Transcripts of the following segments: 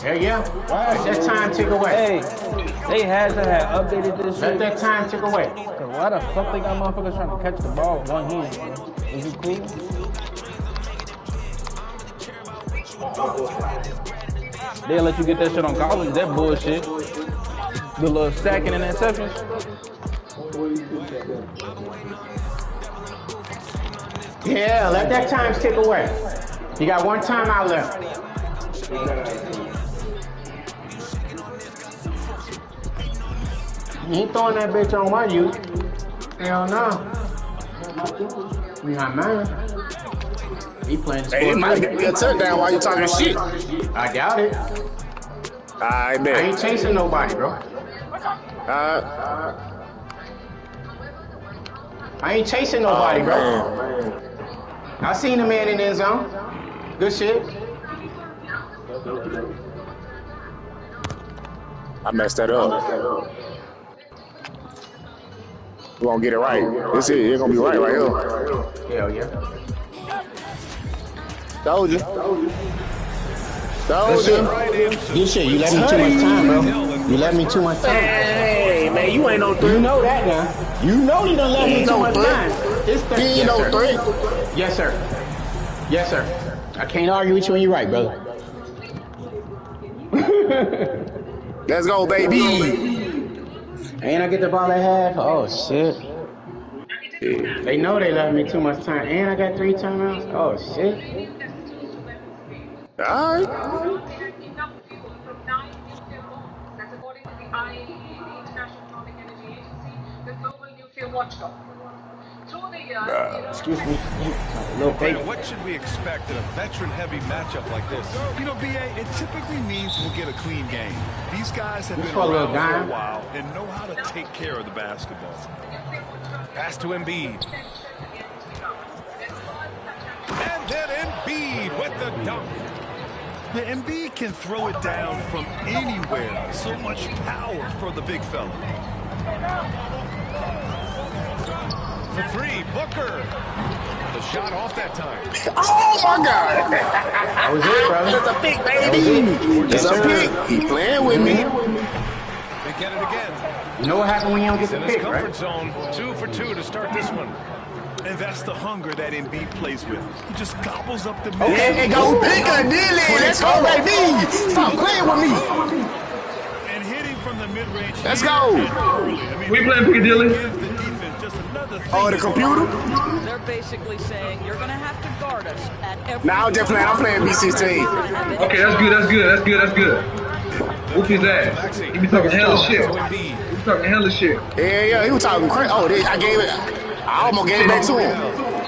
Hell yeah. Let that time tick away. Hey, they had to have updated this Let shit. that time tick away. Cause why the fuck they got motherfuckers trying to catch the ball with one hand, bro? Is you cool? They'll let you get that shit on college. That bullshit. The little stacking and interceptions. Yeah, let that time tick away. You got one timeout left. You ain't throwing that bitch on my youth. Hell no. We not mine. He playing the sport. Hey, it might get me a touchdown while you talking shit. I doubt it. I bet. I ain't chasing nobody, bro. I ain't chasing nobody, bro. I seen the man in the end zone. Good shit. I messed that up. We gonna get it right. This is it's gonna be right here. Hell yeah. Told you. Good shit. You let me too much time, bro. You let me too much time. Hey, man, you ain't no three. You know that now. You know you done let me too much time. It's He ain't no three. Yes, sir. Yes, sir. I can't argue with you when you're right, brother. Let's go, baby. And I get the ball at half. Oh, shit. They know they let me too much time. And I got 3 timeouts. Oh, shit. All right. Excuse me. Little baby. What should we expect in a veteran-heavy matchup like this? You know, BA, it typically means we'll get a clean game. These guys have been around for a while and know how to take care of the basketball. Pass to Embiid. And then Embiid with the dunk. The Embiid can throw it down from anywhere. So much power for the big fella. For 3, Booker. The shot off that time. Oh my God! That was it, brother. It's a pick, baby. It's a pick. He playing with me. They get it again. You know what happens when you don't get the pick, comfort right? zone, 2 for 2 to start this one. And that's the hunger that Embiid plays with. He just gobbles up the middle. Okay, go Piccadilly. Let's go, baby. Stop playing with me. And hitting from the mid-range. Let's go. We playing Piccadilly. Oh, the computer? They're basically saying you're gonna have to guard us at every. Nah, I'm just playing. I'm playing B16. Okay, that's good. Whoop his ass. He be talking hella shit. Yeah, he was talking crazy. Oh, I gave it. I almost gave it back to him.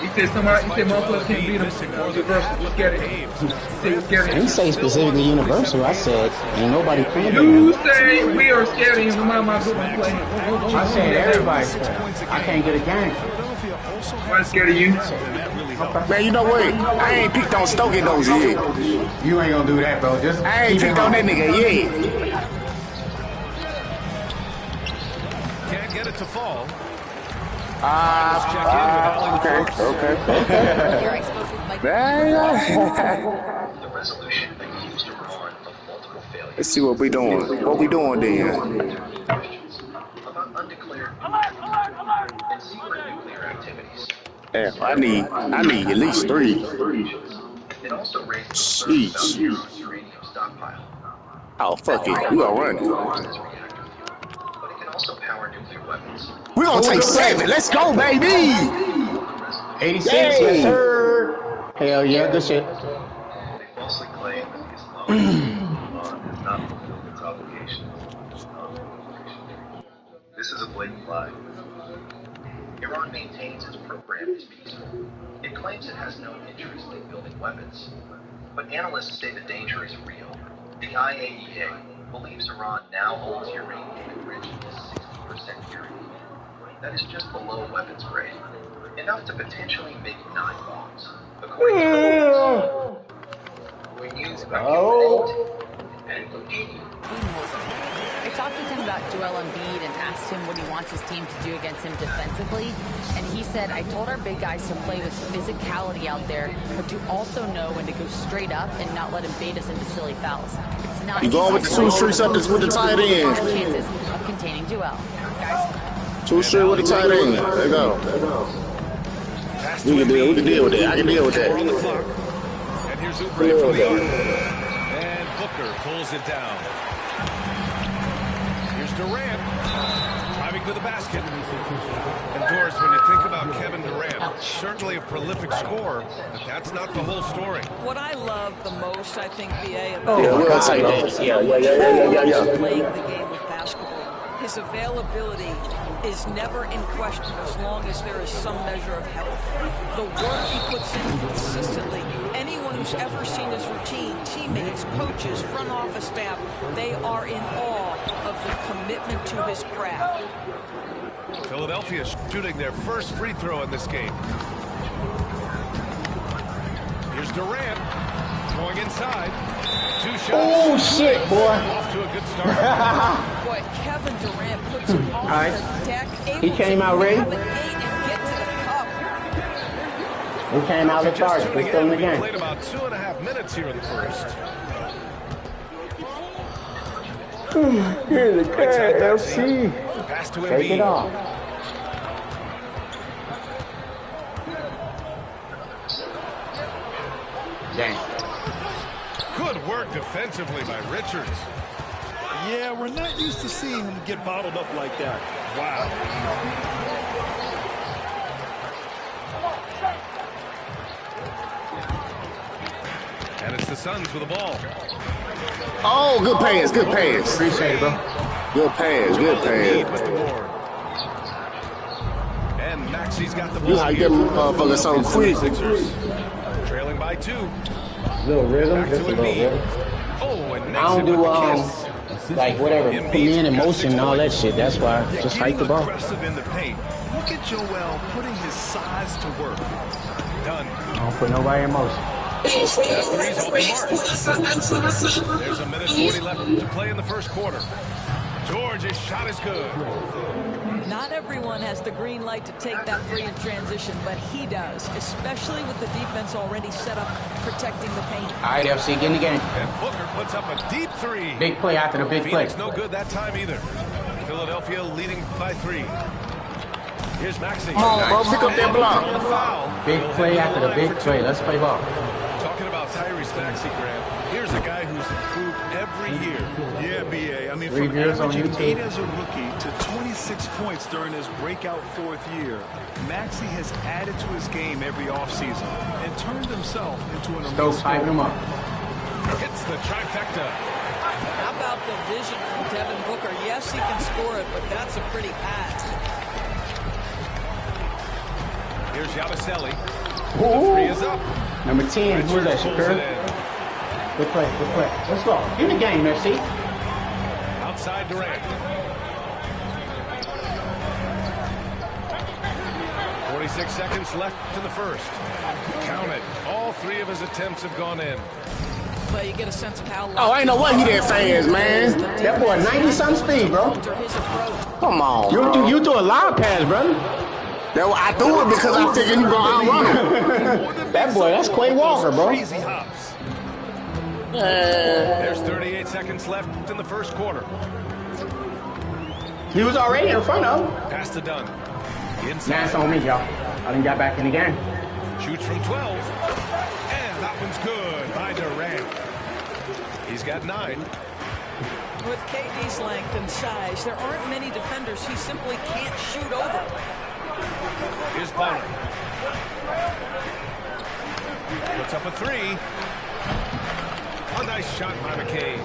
He said motherfuckers can't beat him. Universal. Look at it. I didn't say specifically Universal. I said ain't nobody playing. You say we are scared of him. No matter my group we play him. I said everybody. I can't get a game. I'm scared of you. Man, you know what? I ain't picked on Stokey those yet. You ain't gonna do that, bro. Just I ain't picked on that nigga yet. Can't get it to fall. Okay. Let's see what we doing. What we doing then? Yeah, I need at least 3. Jeez. Oh, fuck it. We gonna run it. We gonna take 7. Let's go, baby. 86, yes, sir. Hell yeah, good shit. This is a blatant lie. Iran maintains its program is peaceful. It claims it has no interest in building weapons. But analysts say the danger is real. The IAEA believes Iran now holds uranium enriched to 60% purity. That is just below weapons grade, enough to potentially make 9 bombs. According to reports, when used by I talked with him about Joel Embiid and asked him what he wants his team to do against him defensively, and he said, I told our big guys to play with physicality out there, but to also know when to go straight up and not let him bait us into silly fouls. It's not You going with the 2 streets up with the tight end. Chances of containing Joel. Guys. 2 street with the tight end. There you go. We can deal with that. I can deal with that. And here's Oubre from the arc. And Booker pulls it down. Here's Durant driving to the basket. And Doris, when you think about Kevin Durant, certainly a prolific scorer, but that's not the whole story. What I love the most, I think, BA, Yeah, we'll take that. Yeah. playing the game of basketball. His availability is never in question as long as there is some measure of health. The work he puts in consistently, anyone who's ever seen his routine, teammates, coaches, front office staff, they are in awe of the commitment to his craft. Philadelphia shooting their first free throw in this game. Here's Durant going inside. 2 shots. Oh, shit, boy. Off to a good start. Boy, Kevin Durant puts it on right. the deck. He came out ready. Have an 8 and get to the cup. We came out lethargic. We're still in the We game. played about 2.5 minutes here in the first. Here's the cat, FC. Pass to Take it Embiid. off. Dang. Good work defensively by Richards. Yeah, we're not used to seeing him get bottled up like that. Wow. And it's the Suns with the ball. Oh, good pass. Good pass. Appreciate it, bro. Good pass. Good Embiid pass. with the board. And Maxi's got the ball. You how you get motherfuckers so quick. Sixers trailing by 2. Little rhythm. Back to Just a little Embiid. rhythm. Oh, and I don't do like whatever, Embiid's put me in got motion 6 and all that points. shit. That's why I just hike the ball. Aggressive in the paint. Look at Joel putting his size to work. Done. I don't put nobody in motion. That three's off the mark. There's a minute 40 left to play in the first quarter. George's shot is good. Not everyone has the green light to take that three in transition, but he does, especially with the defense already set up protecting the paint. All right, FC, get in the game. And Booker puts up a deep 3. Big play after the big play. Phoenix no good that time either. Philadelphia leading by 3. Here's Maxey. Come on, bro. Pick up that block. On the foul. Big play after the big play. Let's play ball. Talking about Tyrese Maxey, Graham. Here's a guy who's improved every year. Yeah, BA. I mean, 3 from years on averaging YouTube. 8 as a rookie to 26 points during his breakout 4th year, Maxey has added to his game every offseason and turned himself into an elite Stokes hyping him up. Hits the trifecta. How about the vision from Devin Booker? Yes, he can score it, but that's a pretty pass. Here's Yabusele. The 3 is up. Number 10, who is that, Pulls Shakur? it in. Good play, good play. Let's go. Get in the game, FC. Outside Durant. 46 seconds left in the first. Count it. All 3 of his attempts have gone in. But you get a sense of how Oh, ain't no way he that fast, man. That boy 90-something speed, bro. his approach. Come on, You threw a loud pass, brother. That I do it because I figured you gonna outrun him. That boy, that's Quay Walker, bro. crazy hops. There's 38 seconds left in the first quarter. He was already in front of him. Pass to Dunn. Now it's Inside. on me, y'all. I done got back in the game. Shoots from 12. And that one's good by Durant. He's got 9. With KD's length and size, there aren't many defenders he simply can't shoot over. Here's Bonner. Puts up a 3. A nice shot by McCain.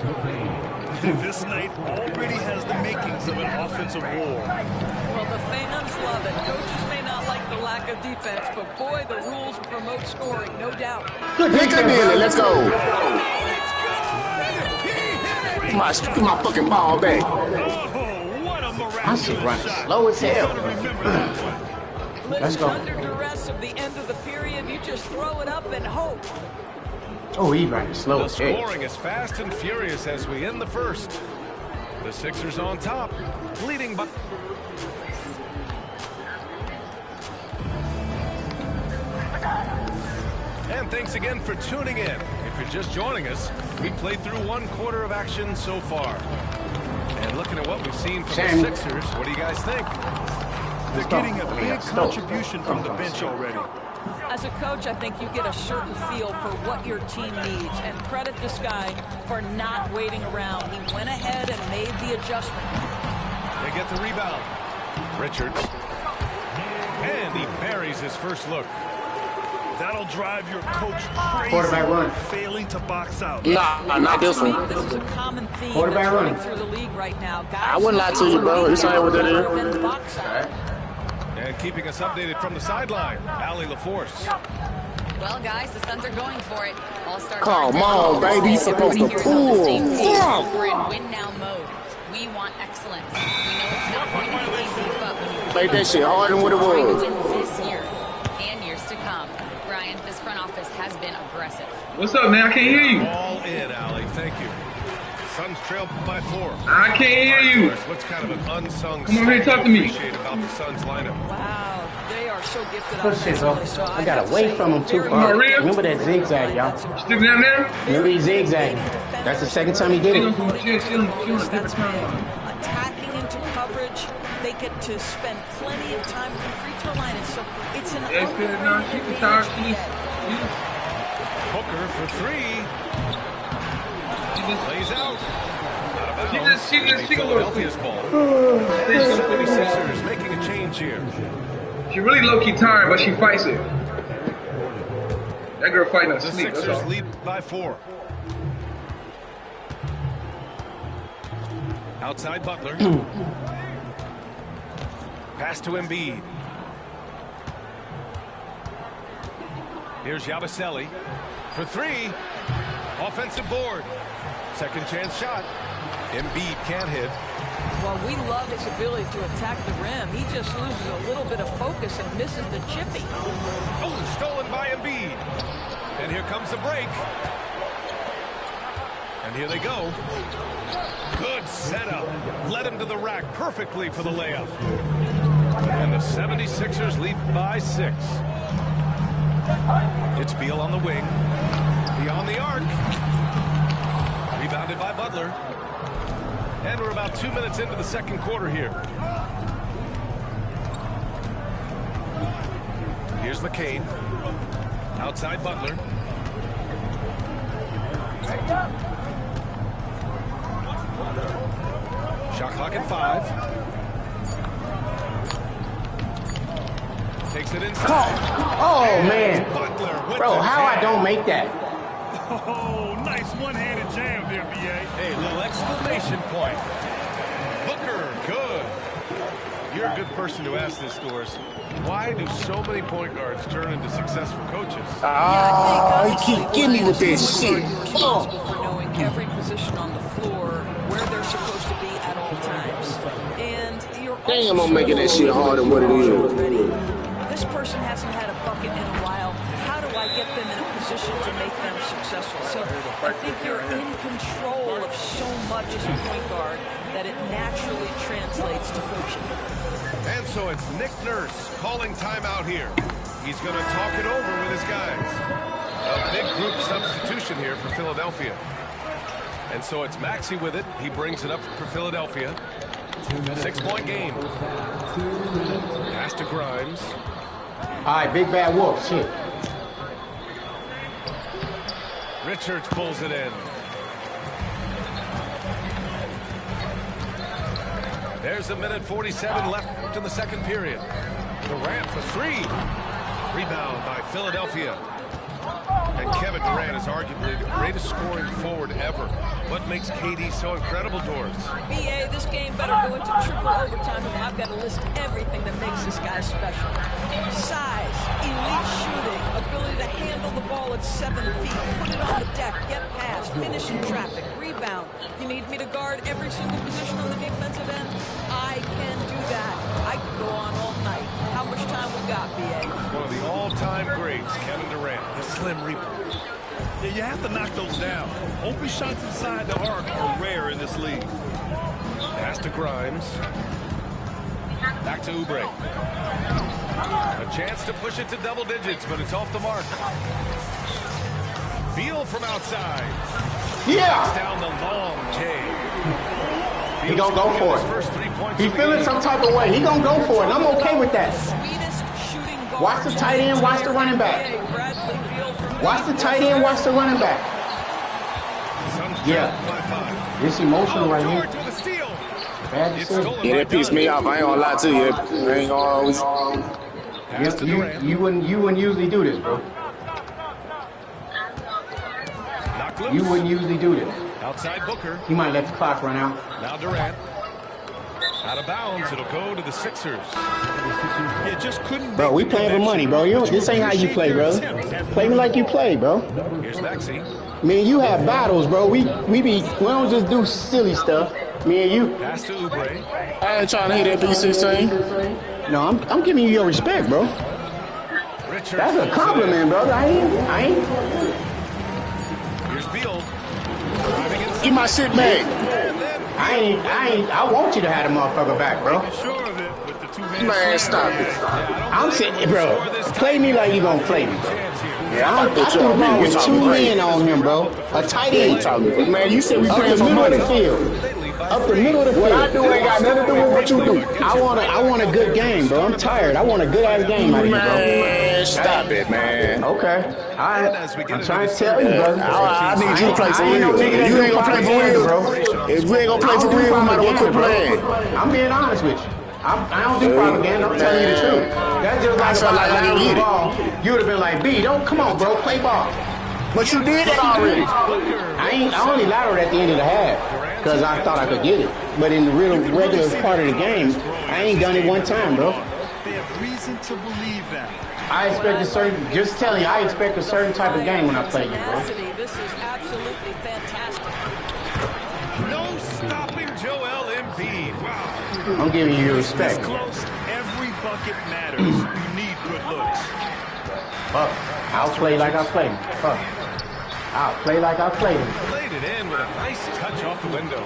This night already has the makings of an offensive war. Well, the fans love it. Coaches may not like the lack of defense, but boy, the rules promote scoring, no doubt. Good deal. Let's go. Get my fucking ball back. Oh, what a I miraculous should run shot. slow as hell. Let's Listen, go. under duress of the end of the period, you just throw it up and hope. Oh, he running slow. The scoring is fast and furious as we end the first. The Sixers on top, leading by... And thanks again for tuning in. If you're just joining us, we played through 1 quarter of action so far. And looking at what we've seen from the Sixers, what do you guys think? They're getting a big contribution from the bench already. As a coach, I think you get a certain feel for what your team needs, and credit this guy for not waiting around. He went ahead and made the adjustment. They get the rebound. Richards. And he buries his first look. That'll drive your coach crazy. Quarterback run. Failing to box out. Nah, not this one. This is a common theme Quarterback that's running run. through the league right now. Guys, I wouldn't lie to you, bro. This ain't what that is. box out. And keeping us updated from the sideline, Allie LaForce. Well, guys, the Suns are going for it. All-star. Come on, baby. You're supposed to pull. We're in win-now mode. We want excellence. We know it's not going to be easy, but when you Play that shit harder than what it was. this year and years to come, Brian, this front office has been aggressive. What's up, man? I can't hear you. All in, Allie. Thank you. Suns trail by 4. I can't hear you. What's kind of an unsung Come on here, talk to me. appreciate about the Suns lineup? Wow, they are so gifted. Push it, bro. I got away from him too far. Remember that zigzag, y'all. Still down there? Remember he zigzagged. That's the second time he did it. Attacking into coverage, they get to spend plenty of time at the free throw line, and so it's an underrated advantage. Booker for 3. Lays out. She Philadelphia's ball. The 76ers making a change here. She really low-key tired, but she fights it. That girl fighting her The sleep. That's Sixers all. lead by 4. Outside Butler. Pass to Embiid. Here's Yabusele for 3. Offensive board. Second chance shot. Embiid can't hit. Well, we love his ability to attack the rim. He just loses a little bit of focus and misses the chippy. Oh, stolen by Embiid. And here comes the break. And here they go. Good setup. Led him to the rack perfectly for the layup. And the 76ers lead by 6. It's Beal on the wing. Beyond the arc. Rebounded by Butler. And we're about 2 minutes into the second quarter here. Here's McCain. Outside Butler. Shot clock at 5. Takes it inside. Oh, man. Butler with Bro, the how I jam. don't make that? Oh, nice one-handed jam there, B.A. Hey, little exclamation point. Booker, good. You're a good person to ask this, Doris. Why do so many point guards turn into successful coaches? Oh, you keep getting me with this shit. You're responsible for knowing every position on the floor, where they're supposed to be at all times. And you're Damn, I'm making that shit harder than what it is. This person hasn't had a bucket in a while. How do I get them in a position to make them successful? So I think you're in control of so much as a point guard that it naturally translates to coaching. And so it's Nick Nurse calling timeout here. He's going to talk it over with his guys. A big group substitution here for Philadelphia. And so it's Maxey with it. He brings it up for Philadelphia. 6-point game. Pass to Grimes. All right, big bad wolf. Shit. Richards pulls it in. There's 1:47 left in the second period. Durant for 3. Rebound by Philadelphia. And Kevin Durant is arguably the greatest scoring forward ever. What makes KD so incredible, Doris? BA, this game better go into triple overtime if I've got to list everything that makes this guy special. Size, elite shooting, ability to handle the ball at 7 feet, put it on the deck, get past, finish in traffic, rebound. You need me to guard every single position on the defensive end? I can do that. I could go on all night. How much time we got, BA? One of the all-time greats, Kevin Durant, the Slim Reaper. Yeah, you have to knock those down. Open shots inside the arc are rare in this league. Pass to Grimes. Back to Oubre. A chance to push it to double digits, but it's off the mark. Beal from outside. Yeah. Down the long J. He gonna go for it. He feeling some type of way. He gonna go for it. And I'm okay with that. Watch the tight end. Watch the running back. Watch the tight end. Watch the running back. Yeah. It's emotional right here. Bad decision. Yeah, that pissed me off. I ain't gonna lie to you. I ain't gonna always. You wouldn't usually do this, bro. You wouldn't usually do this. Outside Booker. You might let the clock run out. Now Durant. Out of bounds. It'll go to the Sixers. Yeah, just couldn't. Bro, we playing for money, bro. This ain't how you play, bro. Play me like you play, bro. Here's Maxey. Me and you have battles, bro. We don't just do silly stuff. Me and you. Pass to Oubre. I ain't trying to hit that B16. No, I'm giving you your respect, bro. Richard. That's a compliment, bro. I ain't. Here's Beal. Get my shit back. I want you to have the motherfucker back, bro. Man, stop it. I'm sitting, bro. Play me like you gonna play me, bro. Yeah, I threw the ball with 2 men on him, bro. A tight end. Man, you said we Up playing the for middle of money. the field. Up the middle of the field. What I do ain't got nothing to do with what you do. I want a good game, bro. I'm tired. I want a good ass game out of you, bro. Man, stop it, man. Okay. I'm trying to tell you, bro. I need you to play for real. You ain't gonna play for real. If you ain't gonna play for real, we might as well quit playing. I'm being honest with you. I don't do propaganda. I'm telling you the truth. That's just like if I didn't get the ball, you would have been like, B, don't come on, bro, play ball. But you did that already. I only lateraled at the end of the half because I thought I could get it. But in the real regular part of the game, I ain't done it one time, bro. They have reason to believe that. I expect a certain. Just telling you, I expect a certain type of game when I play you, bro. This is absolutely fantastic. No stopping Joel Embiid. Wow. I'm giving you your respect. Close. Every bucket matters. You need good looks. Fuck. I'll play like I play. Fuck. I'll play like I play. Played it in with a nice touch off the window.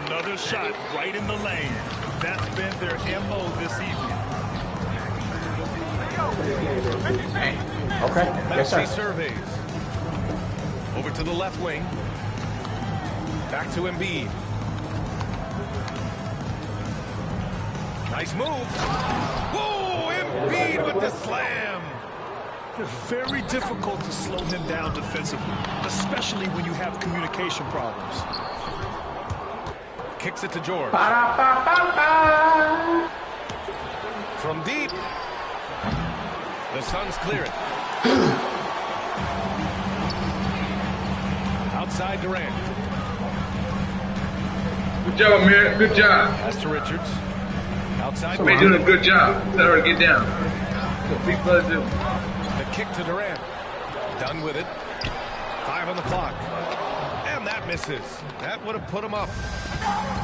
Another shot right in the lane. That's been their MO this evening. Okay. Yes, sir. Maxey surveys. Over to the left wing. Back to Embiid. Nice move. Whoa, Embiid with the slam. Very difficult to slow him down defensively, especially when you have communication problems. Kicks it to George. From deep. The Suns clear it. Outside Durant. Good job, Amir. Good job. Pass to Richards. Outside. They're doing a good job. Tell her to get down. Big brother do. The kick to Durant. Done with it. 5 on the clock. And that misses. That would have put him up.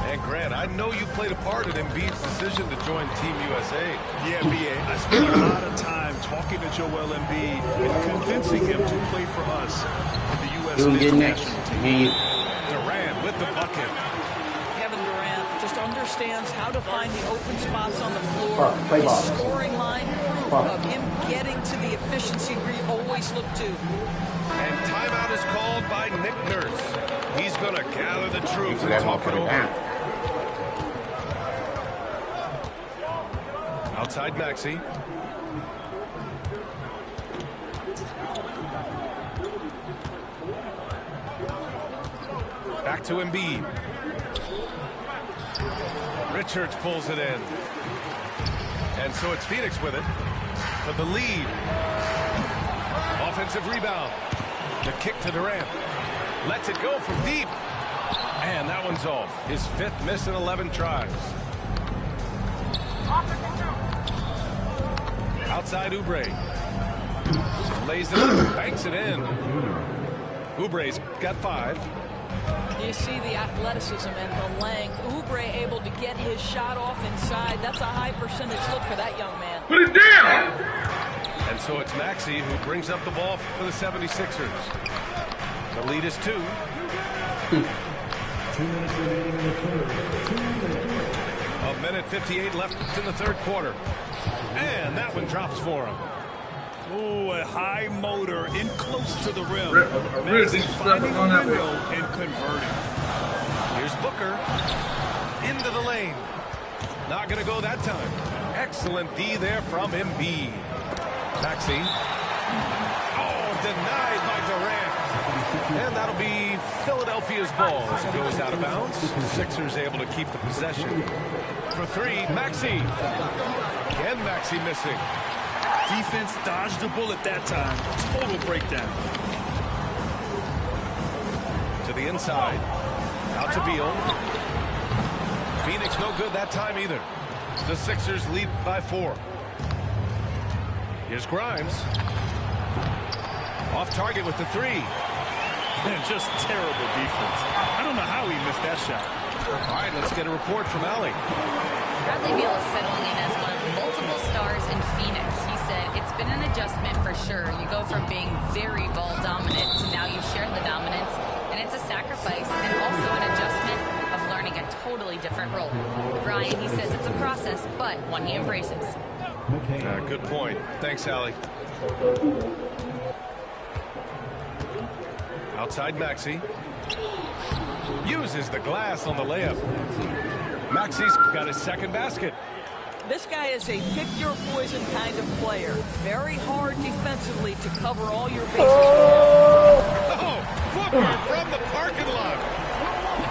And Grant, I know you played a part in Embiid's decision to join Team USA. Yeah, B.A. I spent a lot of time talking to Joel Embiid and convincing him to play for us in the U.S. Get next. Durant with the bucket. Kevin Durant just understands how to find the open spots on the floor. Play ball. His scoring line of him getting to the efficiency we always look to. And timeout is called by Nick Nurse. He's going to gather the troops and talk it over. Outside Maxey. Back to Embiid. Richards pulls it in. And so it's Phoenix with it for the lead. Offensive rebound. The kick to Durant. Lets it go from deep. And that one's off. His 5th miss in 11 tries. Outside Oubre. Lays it up, banks it in. Oubre's got 5. You see the athleticism and the length. Oubre able to get his shot off inside. That's a high percentage look for that young man. Put it down! And so it's Maxey who brings up the ball for the 76ers. The lead is 2. 2 minutes remaining in the third. 1 minute 58 left in the third quarter. And that one drops for him. Oh, a high motor in close to the rim. Really finding a window and converting. Here's Booker into the lane. Not going to go that time. Excellent D there from Embiid. Maxey. Oh, denied by Durant. And that'll be Philadelphia's ball as it goes out of bounds. Sixers able to keep the possession. For 3, Maxey. Again, Maxey missing. Defense dodged the bullet that time. Total breakdown. To the inside. Out to Beal. Phoenix no good that time either. The Sixers lead by 4. Here's Grimes. Off target with the 3. And just terrible defense. I don't know how he missed that shot. All right, let's get a report from Allie. Bradley Beal is settling in as one of multiple stars in Phoenix. He said it's been an adjustment for sure. You go from being very ball dominant to now you share the dominance, and it's a sacrifice and also an adjustment of learning a totally different role. Brian, he says it's a process, but one he embraces. Good point. Thanks, Allie. Outside Maxey. Uses the glass on the layup. Maxey's got his second basket. This guy is a pick-your-poison kind of player. Very hard defensively to cover all your bases. Oh, Booker from the parking lot.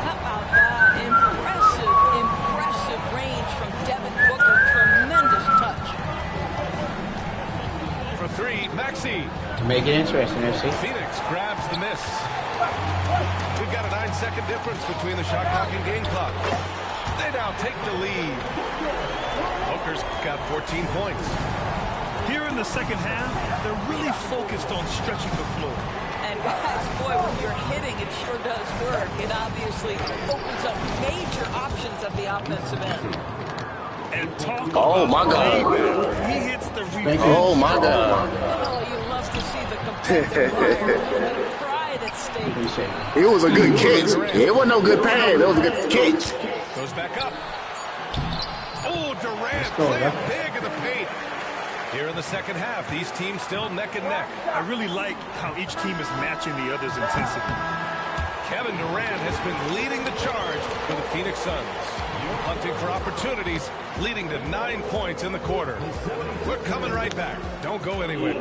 How about that? Impressive range from Devin Booker. Tremendous touch. For 3, Maxey. To make it interesting, FC. Phoenix grabs the miss. We've got a 9-second difference between the shot clock and game clock. They now take the lead. Booker's got 14 points. Here in the second half, they're really focused on stretching the floor. And guys, boy, when you're hitting, it sure does work. It obviously opens up major options at the offensive end. And talk Oh, my God. He hits the rebound. Oh, my God. Oh, you love to see the competitive pride at stake. It was a good catch. It wasn't no good pass. It was a good catch. Goes back up. Oh, Durant playing big in the paint. Here in the second half, these teams still neck and neck. I really like how each team is matching the other's intensity. Kevin Durant has been leading the charge for the Phoenix Suns. Hunting for opportunities, leading to 9 points in the quarter. We're coming right back. Don't go anywhere.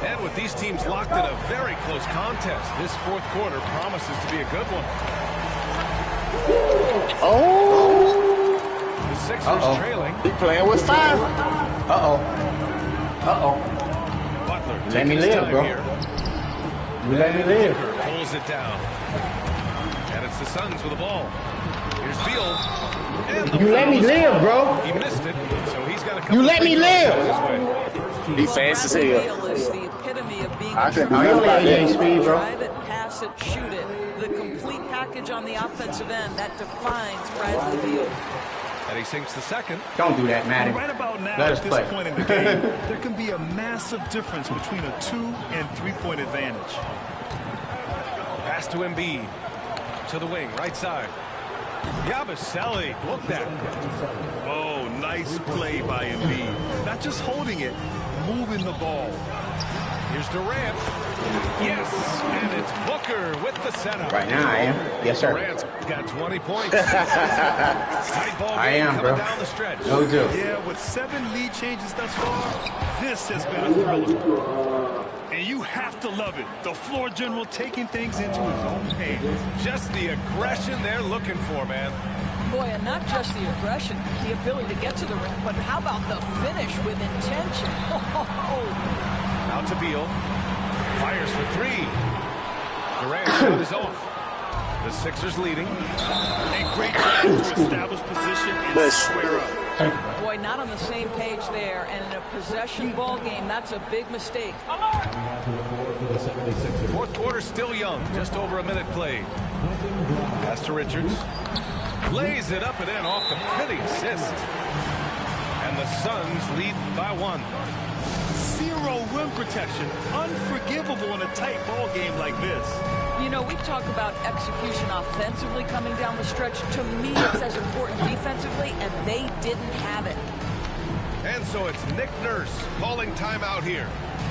And with these teams locked in a very close contest, this fourth quarter promises to be a good one. Oh. The Sixers trailing. He playing with 5. Butler Let me live, bro. Here. You let me live. Pulls it down. And it's the Suns with the ball. Here's Beal. You let me live, bro. He missed it, so he's got a couple. You let me live. He fast as hell. Beal is the epitome of being I a true couldn't about that. Speed, bro. drive it, pass it, shoot it. The complete package on the offensive end that defines Bradley Beal. And he sinks the second. Don't do that, Matty. Right about now, Let us at this play. point in the game, there can be a massive difference between a 2- and 3-point advantage. Pass to Embiid. To the wing, right side. Yabusele, look that. Oh, nice play by Embiid. Not just holding it, moving the ball. Here's Durant. Yes, and it's Booker with the setup. Right now, I am. Yes, sir. Durant's got 20 points. Tight ball game I am, coming bro. down the stretch. No joke. Yeah, with 7 lead changes thus far, this has been a thriller. And you have to love it. The floor general taking things into his own hands. Just the aggression they're looking for, man. Boy, and not just the aggression, the ability to get to the rim, but how about the finish with intention? Out to Beal. Fires for 3. Durant shot is off. The Sixers leading. A great time to establish position and square up. Boy, not on the same page there, and in a possession ball game, that's a big mistake. Fourth quarter still young, just over a minute played. Pass to Richards. Lays it up and in off the pretty assist. And the Suns lead by 1. Zero rim protection. Unforgivable in a tight ball game like this. You know, we talk about execution offensively coming down the stretch. To me, it's as important defensively, and they didn't have it. And so it's Nick Nurse calling timeout here.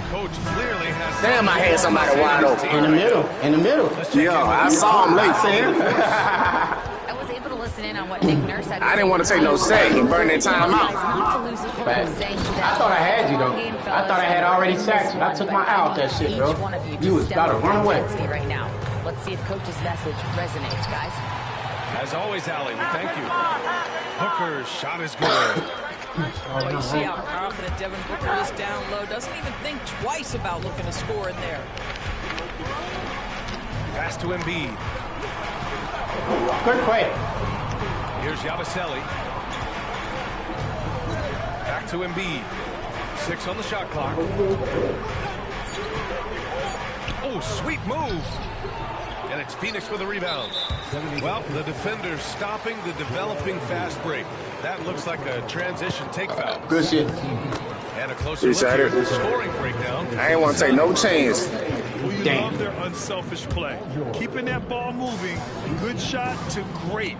Coach clearly has... Damn, I had somebody wide open. In the middle. In the middle. Yeah, I saw him late, Sam. I was able to listen in on what Nick Nurse had to say. I didn't want to take no sack and burn that time out. I thought I had you, though. I thought I had already sacked you. I took my eye off that shit, bro. You was about to run away. Right now. Let's see if Coach's message resonates, guys. As always, Allie, we thank you. Booker's shot is good. Well, you see how confident Devin Booker is down low. Doesn't even think twice about looking to score in there. Pass to Embiid. Good play. Here's Yabusele. Back to Embiid. 6 on the shot clock. Oh, sweet move. And it's Phoenix with a rebound. Well, the defender's stopping the developing fast break. That looks like a transition take foul. Good shit. And a closer look here at the scoring breakdown. I ain't want to take no chance. We love their unselfish play. Keeping that ball moving, good shot to great.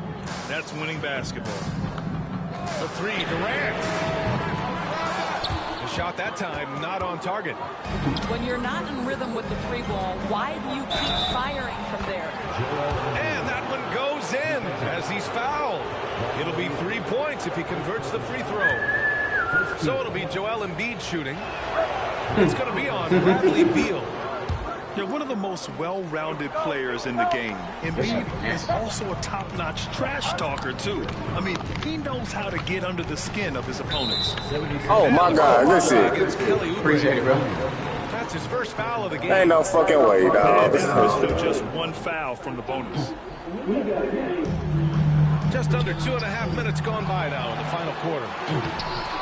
That's winning basketball. The 3, Durant. The shot that time, not on target. When you're not in rhythm with the 3 ball, why do you keep firing from there? And that one goes in as he's fouled. It'll be 3 points if he converts the free throw. So it'll be Joel Embiid shooting. It's going to be on Bradley Beal. They're one of the most well-rounded players in the game. Embiid is also a top-notch trash talker, too. I mean, he knows how to get under the skin of his opponents. Oh, my God. Listen. Appreciate it, bro. That's his first foul of the game. Ain't no fucking way, dog. Still just 1 foul from the bonus. Just under 2.5 minutes gone by now in the final quarter.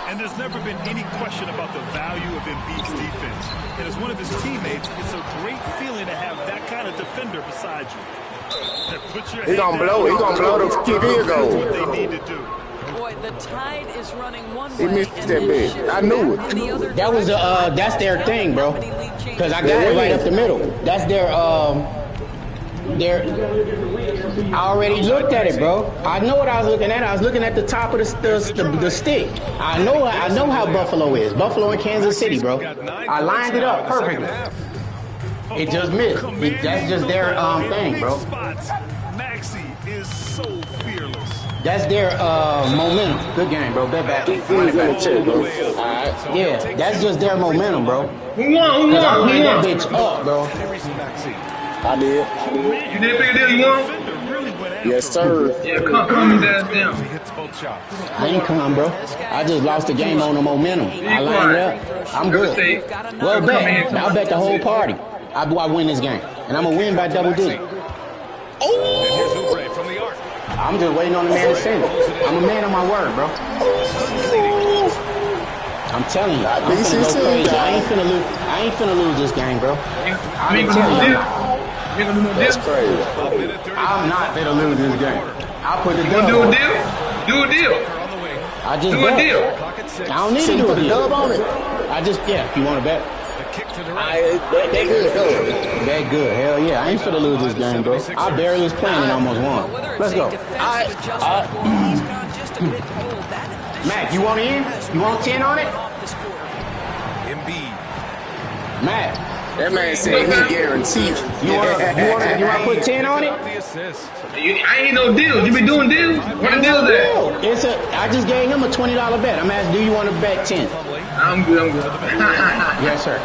And there's never been any question about the value of Embiid's defense. And as one of his teammates, it's a great feeling to have that kind of defender beside you. He gonna blow the kick field goal. That's what they need to do. Boy, the tide is running one way. He missed that big. I knew it. That was that's their thing, bro. Because I got it right up the middle. That's their I already looked at it, bro. I know what I was looking at. I was looking at the top of the stick. I know how Buffalo is. Buffalo and Kansas City, bro. I lined it up perfectly. It just missed. That's just their thing, bro. Maxey is so fearless. That's their momentum. Good game, bro. Bet back. Yeah, that's just their momentum, bro. Who won? I ran that bitch up, bro. I did. You did pick a deal, you won? Yes, sir. Yeah, calm his ass down. He hits both shots. I ain't calm, bro. I just lost the game on the momentum. I lined it up. I'm good. Well, bet. I'll bet the whole party. I win this game. And I'm going to win by double digits. Oh! Here's Oubre from the arc. I'm just waiting on the man to send it. I'm a man of my word, bro. I'm telling you, I'm finna go crazy. I ain't finna lose this game, bro. I'm telling you. That's crazy. I'm not finna lose this game. I'll put the dub Do on a it. deal? Do a deal. I just Do a bet. deal. I don't need to do a deal. Dub on it. I just, yeah, if you want to bet. They good, though. That good. Hell yeah. I ain't finna lose this game, bro. I barely was playing and almost won. Let's go. Mac, you want in? You want 10 on it? Embiid. Mac. That man said he guaranteed. You want to put 10 on it? The assist. I ain't no deals. You been doing deals? What the deal's at? I just gave him a $20 bet. I'm asking, do you want to bet 10? I'm good. Yes, sir.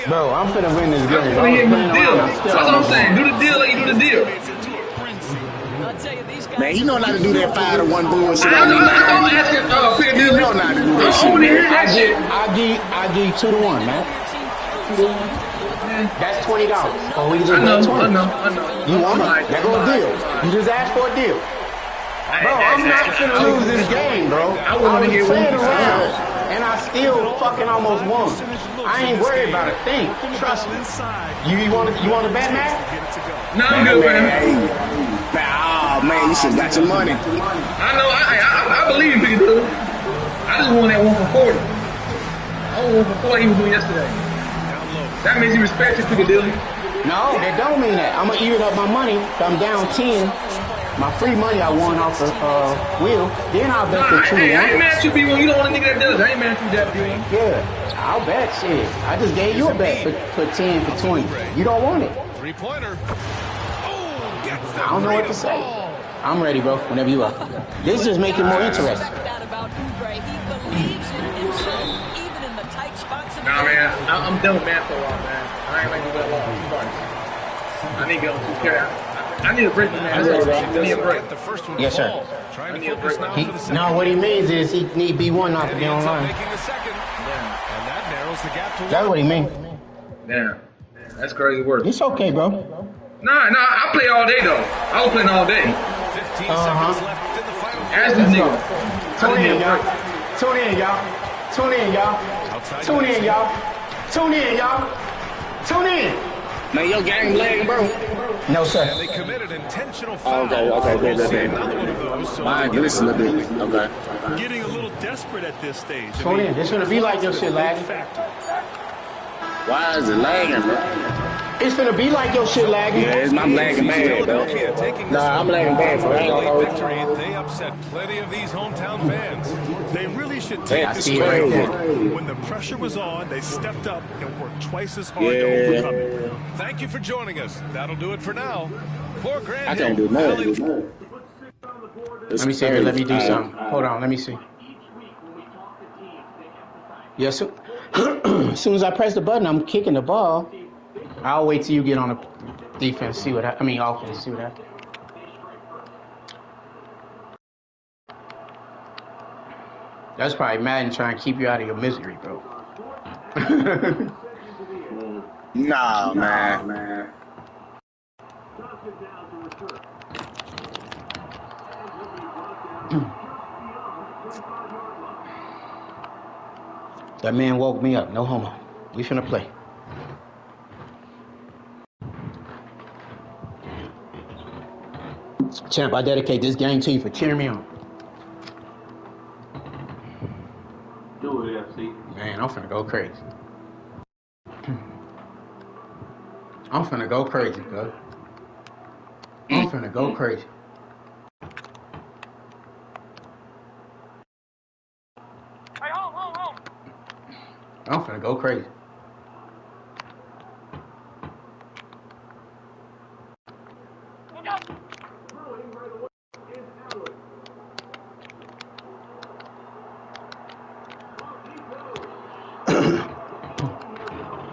Bro, I'm finna win this game. That's what I'm saying. Do the deal like you do the deal. Man, you know not to do that 5-to-1 bullshit. I don't ask you pick a deal. You know not to do that shit. I give you 2-to-1, man. That's $20. Or we can just bet 20. I know. You want it? That go a deal. You just ask for a deal. I'm not gonna lose this game, bro. I was playing around, and I still fucking almost won. I ain't worried about a thing. Trust me. You want to bet, Matt? No, I'm good, man. Oh, man, you should got your money. I know. I believe in Piccadilly. I just won that 1 for 40. I won 1 for 40 he was doing yesterday. That means he respects his Piccadilly. No, that don't mean that. I'm gonna even up my money. If I'm down 10. My free money I won off the wheel. Then I'll bet the 2 to 1. I ain't mad at you, B1. You the only nigga that does. I ain't mad at you, that B1. Yeah, I'll bet shit. I just gave you a bet for 10 for 20. You don't want it. 3-pointer. I don't know what to say. I'm ready, bro. Whenever you are. This just make it more interesting. Nah, man. I'm done with math for a while, man. I ain't like to that long. I need to go to care. I need a break, man. I need a break. Yes, sir. I need a break. No, what he means is he need B1 not to be online. That's what he means. Yeah. That's crazy work. It's okay, bro. Nah, I play all day, though. I was playing all day. Ask this nigga. Tune in, y'all. Tune in, y'all. Tune in, y'all. Tune in, y'all. Tune in, y'all. Tune in. Man, your game lagging, bro. No, sir. And they committed intentional foul. Okay. Mine glisten a bit. Okay. Getting a little desperate at this stage. Tune in. This gonna be like your shit lagging. Why is it lagging, bro? It's gonna be like your shit lagging. Yeah, I'm lagging bad, bro. Nah, I'm lagging bad, so I ain't gonna hold victory. They upset plenty of these hometown fans. They really should take this right there. When the pressure was on, they stepped up and worked twice as hard to overcome it. Thank you for joining us. That'll do it for now. For Grand I can't do nothing. Let me see here. Let me do something. Hold on. Let me see. Yes, sir. As soon as I press the button, I'm kicking the ball. I'll wait till you get on the defense, see what offense, see what happens. That's probably Madden trying to keep you out of your misery, bro. Nah, man. That man woke me up. No homo. We finna play. Champ, I dedicate this game to you for cheering me on. Do it, FC. Man, I'm finna go crazy. I'm finna go crazy, bro. I'm finna go crazy. Hey, home. I'm finna go crazy. Look up.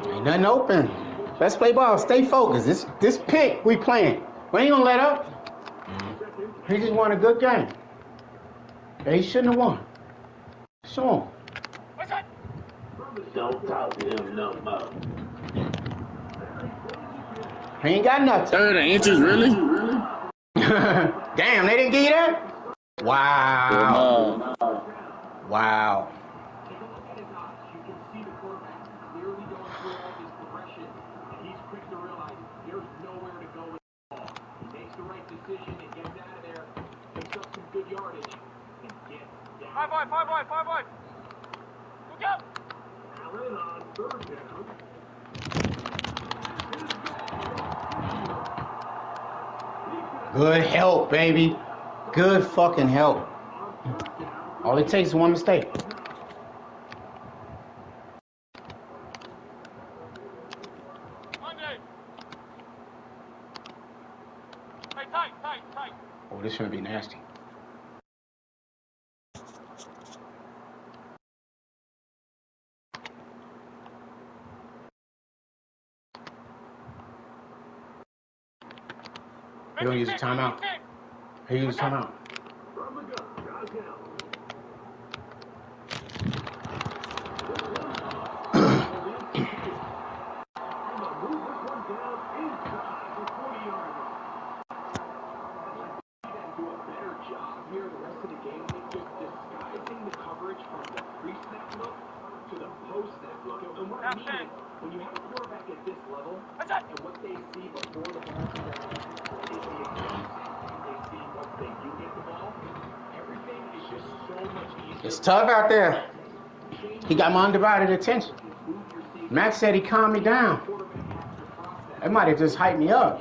Ain't nothing open. Let's play ball. Stay focused. This pick we playing. We ain't gonna let up. He just won a good game. And he shouldn't have won. Show him. Don't talk to him no more. He ain't got nothing. 30 inches, really? Damn, they didn't give you that? Wow. Wow. Five wide. Look up. Good help, baby. Good fucking help. All it takes is one mistake. Monday. Hey, tight. Oh, this should be nasty. He don't use a timeout. He used a timeout. When you have a quarterback at this level, and what they see before the ball is the exact same thing they see once they do get the ball. Everything is just so much easier. It's tough out there. He got my undivided attention. Max said he calmed me down. That might have just hyped me up.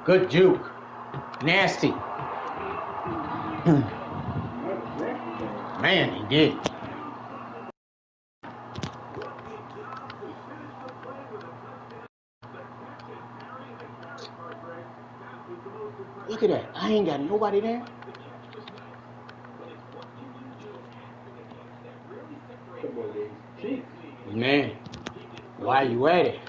Good juke. Nasty. Man, he did. Look at that. I ain't got nobody there. Man, why you at it?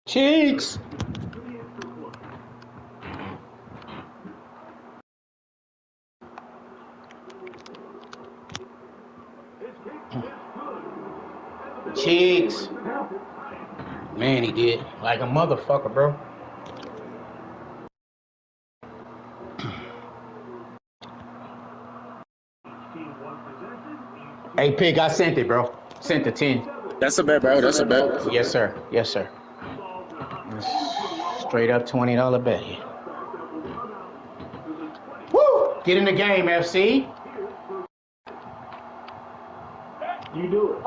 Cheeks. Cheeks. Man, he did. Like a motherfucker, bro. Hey, Pig, I sent it, bro. Sent the 10. That's a bet, bro. That's a bet. Yes, sir. Yes, sir. Straight up $20 bet here. Woo! Get in the game, FC. You do it.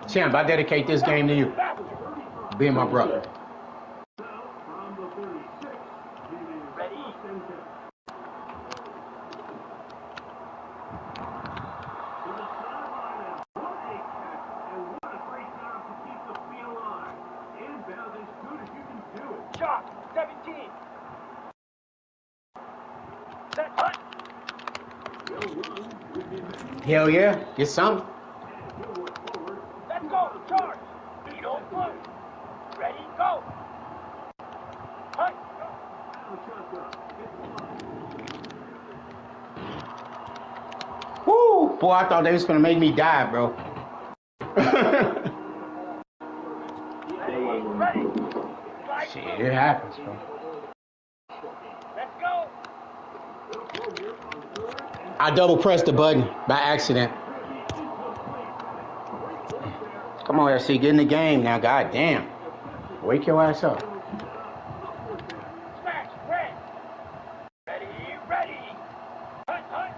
Champ, I dedicate this game to you. Being my brother. Hell yeah, get some. Let's go, charge. You don't play. Ready, go. Hunt. Woo! Boy, I thought they was gonna make me die, bro. Ready. Shit, it happens, bro. Let's go. I double pressed the button by accident. Come on, FC, get in the game now. God damn. Wake your ass up. Smash, red. Ready, ready. Hunt, hunt.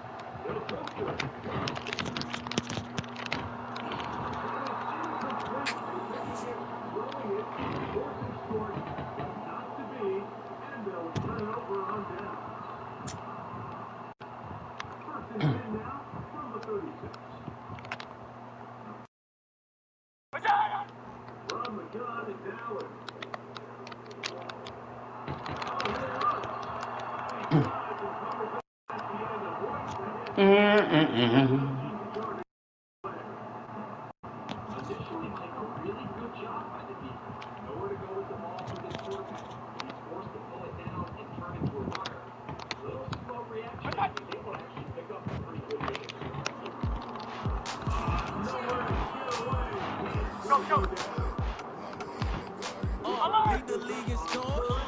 Lead the league in scoring.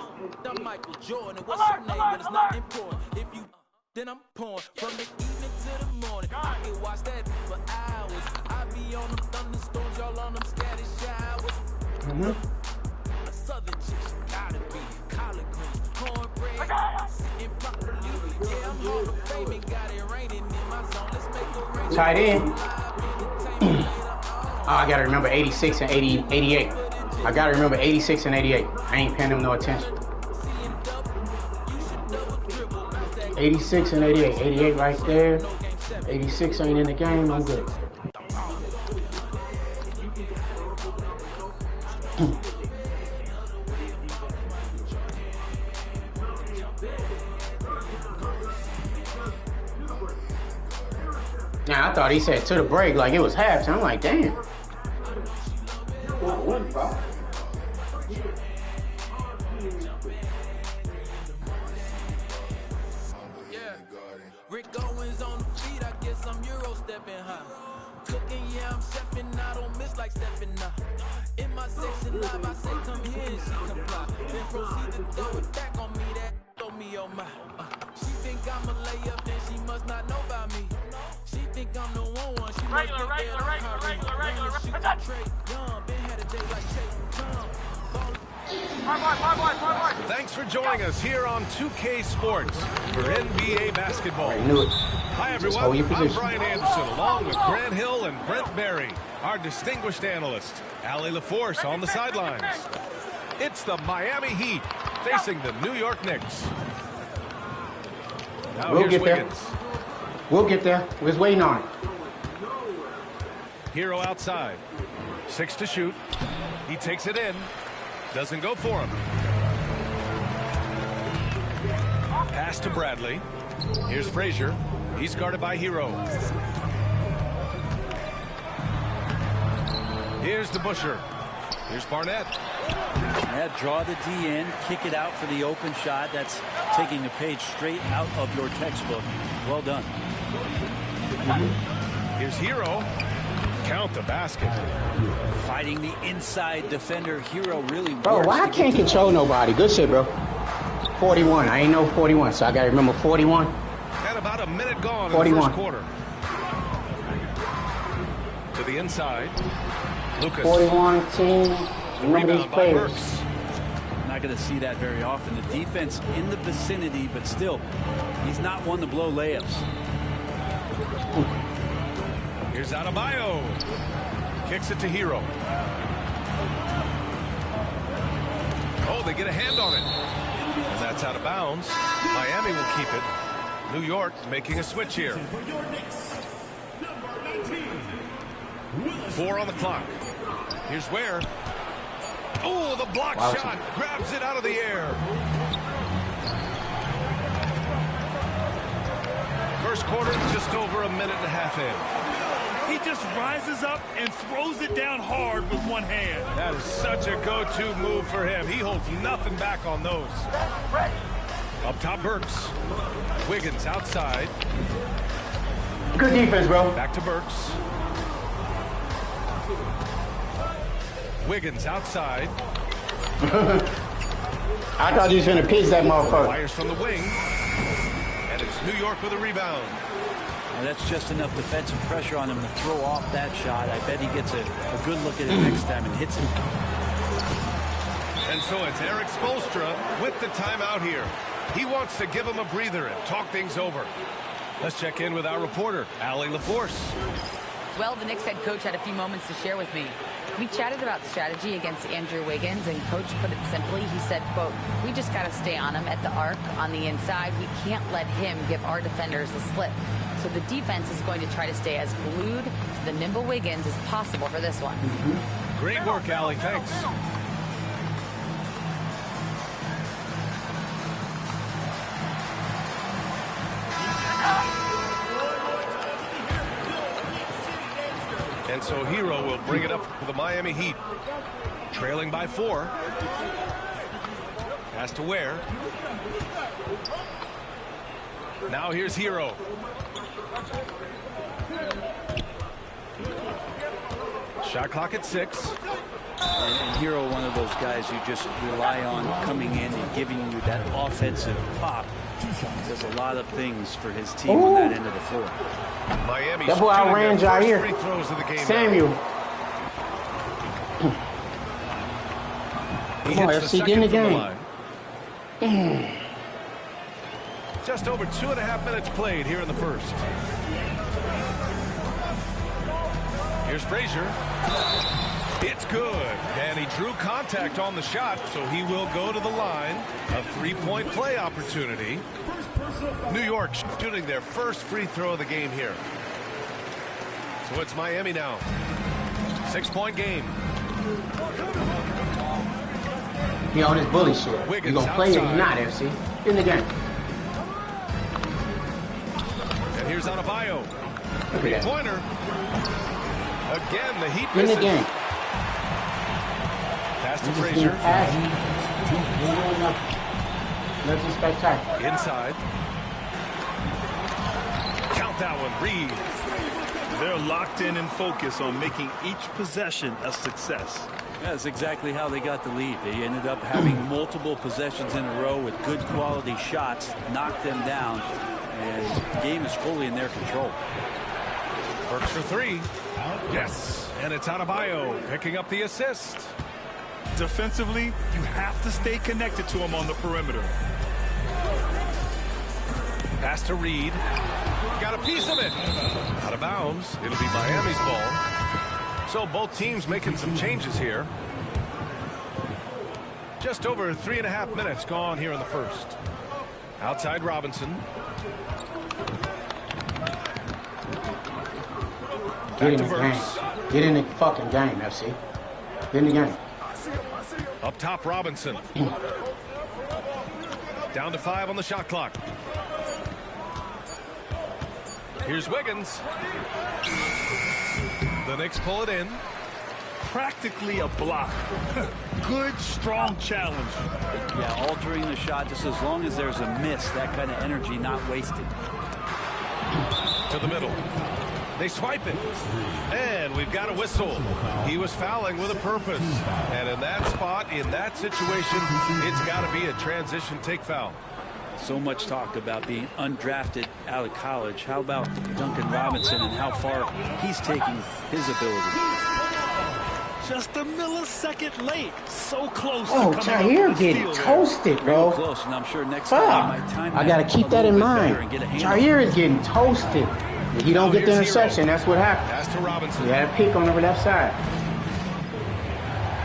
I'm Michael Jordan. What's your name? But it's not important. If you then I'm pouring from the evening to the morning. I can watch that for hours. I be on them thunderstorms, y'all on them scattered showers. A southern chick, gotta be collard greens, cornbread, sitting properly. Yeah, I'm Hall of Fame and got it raining in my zone. Let's make a rain. Tight end. Oh, I gotta remember 86 and 88. I gotta remember 86 and 88. I ain't paying them no attention. 86 and 88. 88 right there. 86 ain't in the game. I'm good. Now I thought he said to the break like it was halftime. I'm like, damn. Rick Owens on the feet, I guess I'm Euro stepping high. Cooking, yeah, I'm chefing, I don't miss like stepping now. In my section live, I say come here and she comply. Then proceed to throw it back on me, that throw me on my. She think I'm a layup, then she must not know about me. She think I'm the one, she must think that I'm regular. Trey Young, been had a day like Trey Young. Thanks for joining us here on 2K Sports for NBA basketball. Hi, everyone. I'm Brian Anderson, along with Grant Hill and Brent Berry, our distinguished analyst, Allie LaForce on the sidelines. It's the Miami Heat facing the New York Knicks. Now We'll here's get Wiggins. there. We'll get there. We're just waiting on it. Hero outside. 6 to shoot. He takes it in. Doesn't go for him. Pass to Bradley. Here's Frazier. He's guarded by Hero. Here's the Busher. Here's Barnett. Yeah, draw the D in, kick it out for the open shot. That's taking the page straight out of your textbook. Well done. Here's Hero. Count the basket. Fighting the inside defender. Hero really works. Bro, why I can't control nobody? Good shit, bro. 41. I ain't know 41, so I got to remember 41. And about a minute gone 41. in the first quarter. To the inside. Lucas. 41 team. Remember these players. Not going to see that very often. The defense in the vicinity, but still, he's not one to blow layups. Here's Adebayo. Kicks it to Hero. Oh, they get a hand on it. And that's out of bounds. Miami will keep it. New York making a switch here. 4 on the clock. Here's Ware. Oh, the block shot. Grabs it out of the air. First quarter, just over a minute and a half in. He just rises up and throws it down hard with one hand. That is such a go-to move for him. He holds nothing back on those. Up top, Burks. Wiggins outside. Good defense, bro. Back to Burks. Wiggins outside. I thought he was going to pitch that motherfucker. Fires from the wing. And it's New York with a rebound. Well, that's just enough defensive pressure on him to throw off that shot. I bet he gets a good look at it next time and hits it. And so it's Eric Spoelstra with the timeout here. He wants to give him a breather and talk things over. Let's check in with our reporter, Allie LaForce. Well, the Knicks head coach had a few moments to share with me. We chatted about strategy against Andrew Wiggins, and coach put it simply. He said, quote, we just got to stay on him at the arc on the inside. We can't let him give our defenders a slip. So the defense is going to try to stay as glued to the nimble Wiggins as possible for this one. Great work, Allie. Thanks. And so Hero will bring it up for the Miami Heat. Trailing by 4. Pass to Ware. Now here's Hero. Shot clock at 6. And Hero, one of those guys you just rely on coming in and giving you that offensive pop. Does a lot of things for his team on that end of the floor. Miami that boy outran out here. Free throws of the game. Samuel. Come on, FC, get in the game. Just over 2.5 minutes played here in the first. Here's Frazier. It's good. And he drew contact on the shot, so he will go to the line. A 3-point play opportunity. New York shooting their first free throw of the game here. So it's Miami now. 6-point game. He on this bully shit. You gonna play it or not, FC? Get in the game. And here's Adebayo. Three-pointer. Again, the Heat Get in misses. the game. Pass to Frazier. Nothing spectacular. Inside. Count that one. Reed. They're locked in and focused on making each possession a success. That's exactly how they got the lead. They ended up having multiple possessions in a row with good quality shots, knocked them down, and the game is fully in their control. Works for three. Yes. And it's Adebayo picking up the assist. Defensively, you have to stay connected to him on the perimeter. Pass to Reed. Got a piece of it. Out of bounds. It'll be Miami's ball. So both teams making some changes here. Just over 3.5 minutes gone here in the first. Outside Robinson. Get in the game. Get in the fucking game, FC. Get in the game. Up top, Robinson. Down to 5 on the shot clock. Here's Wiggins. The Knicks pull it in. Practically a block. Good, strong challenge. Yeah, altering the shot just as long as there's a miss. That kind of energy not wasted. To the middle. They swipe it. And we've got a whistle. He was fouling with a purpose. And in that spot, in that situation, it's got to be a transition take foul. So much talk about being undrafted out of college. How about Duncan Robinson and how far he's taking his ability? Just a millisecond late. So close to coming Jair getting toasted, bro. Real close, and I'm sure next time he might time I got to keep that in mind. Jair is getting toasted. If he don't get the interception, that's what happened. Pass to Robinson. He had a pick on the left side.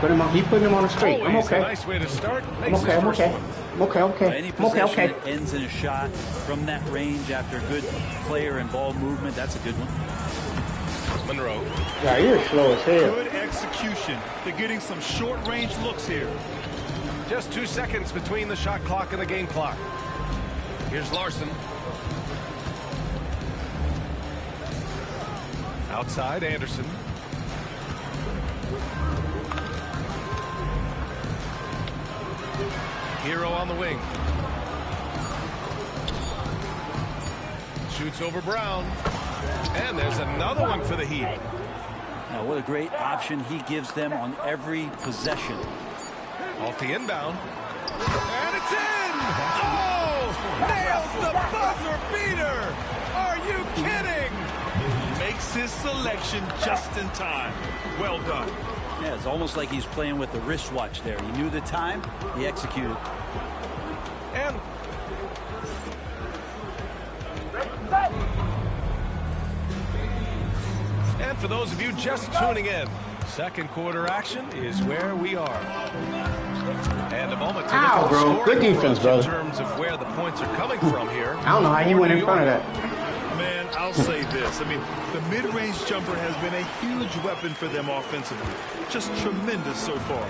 Put him on. He putting him on the street. I'm okay. A nice way to start. I'm okay. I'm okay. Any possession that ends in a shot from that range after good player and ball movement, that's a good one. Monroe. Yeah, you're slow as hell. Good execution. They're getting some short-range looks here. Just 2 seconds between the shot clock and the game clock. Here's Larson. Outside, Anderson. Hero on the wing. Shoots over Brown. And there's another one for the Heat. Now, what a great option he gives them on every possession. Off the inbound. And it's in! Oh! Nails the buzzer beater! Are you kidding? Makes his selection just in time. Well done. Yeah, it's almost like he's playing with the wristwatch there. He knew the time, he executed. And for those of you just tuning in, second quarter action is where we are. And a moment to look at the bro. Good defense, brother. in terms of where the points are coming from here. I don't know how he went in front of that. Man, I'll say this. I mean, the mid-range jumper has been a huge weapon for them offensively. Just tremendous so far.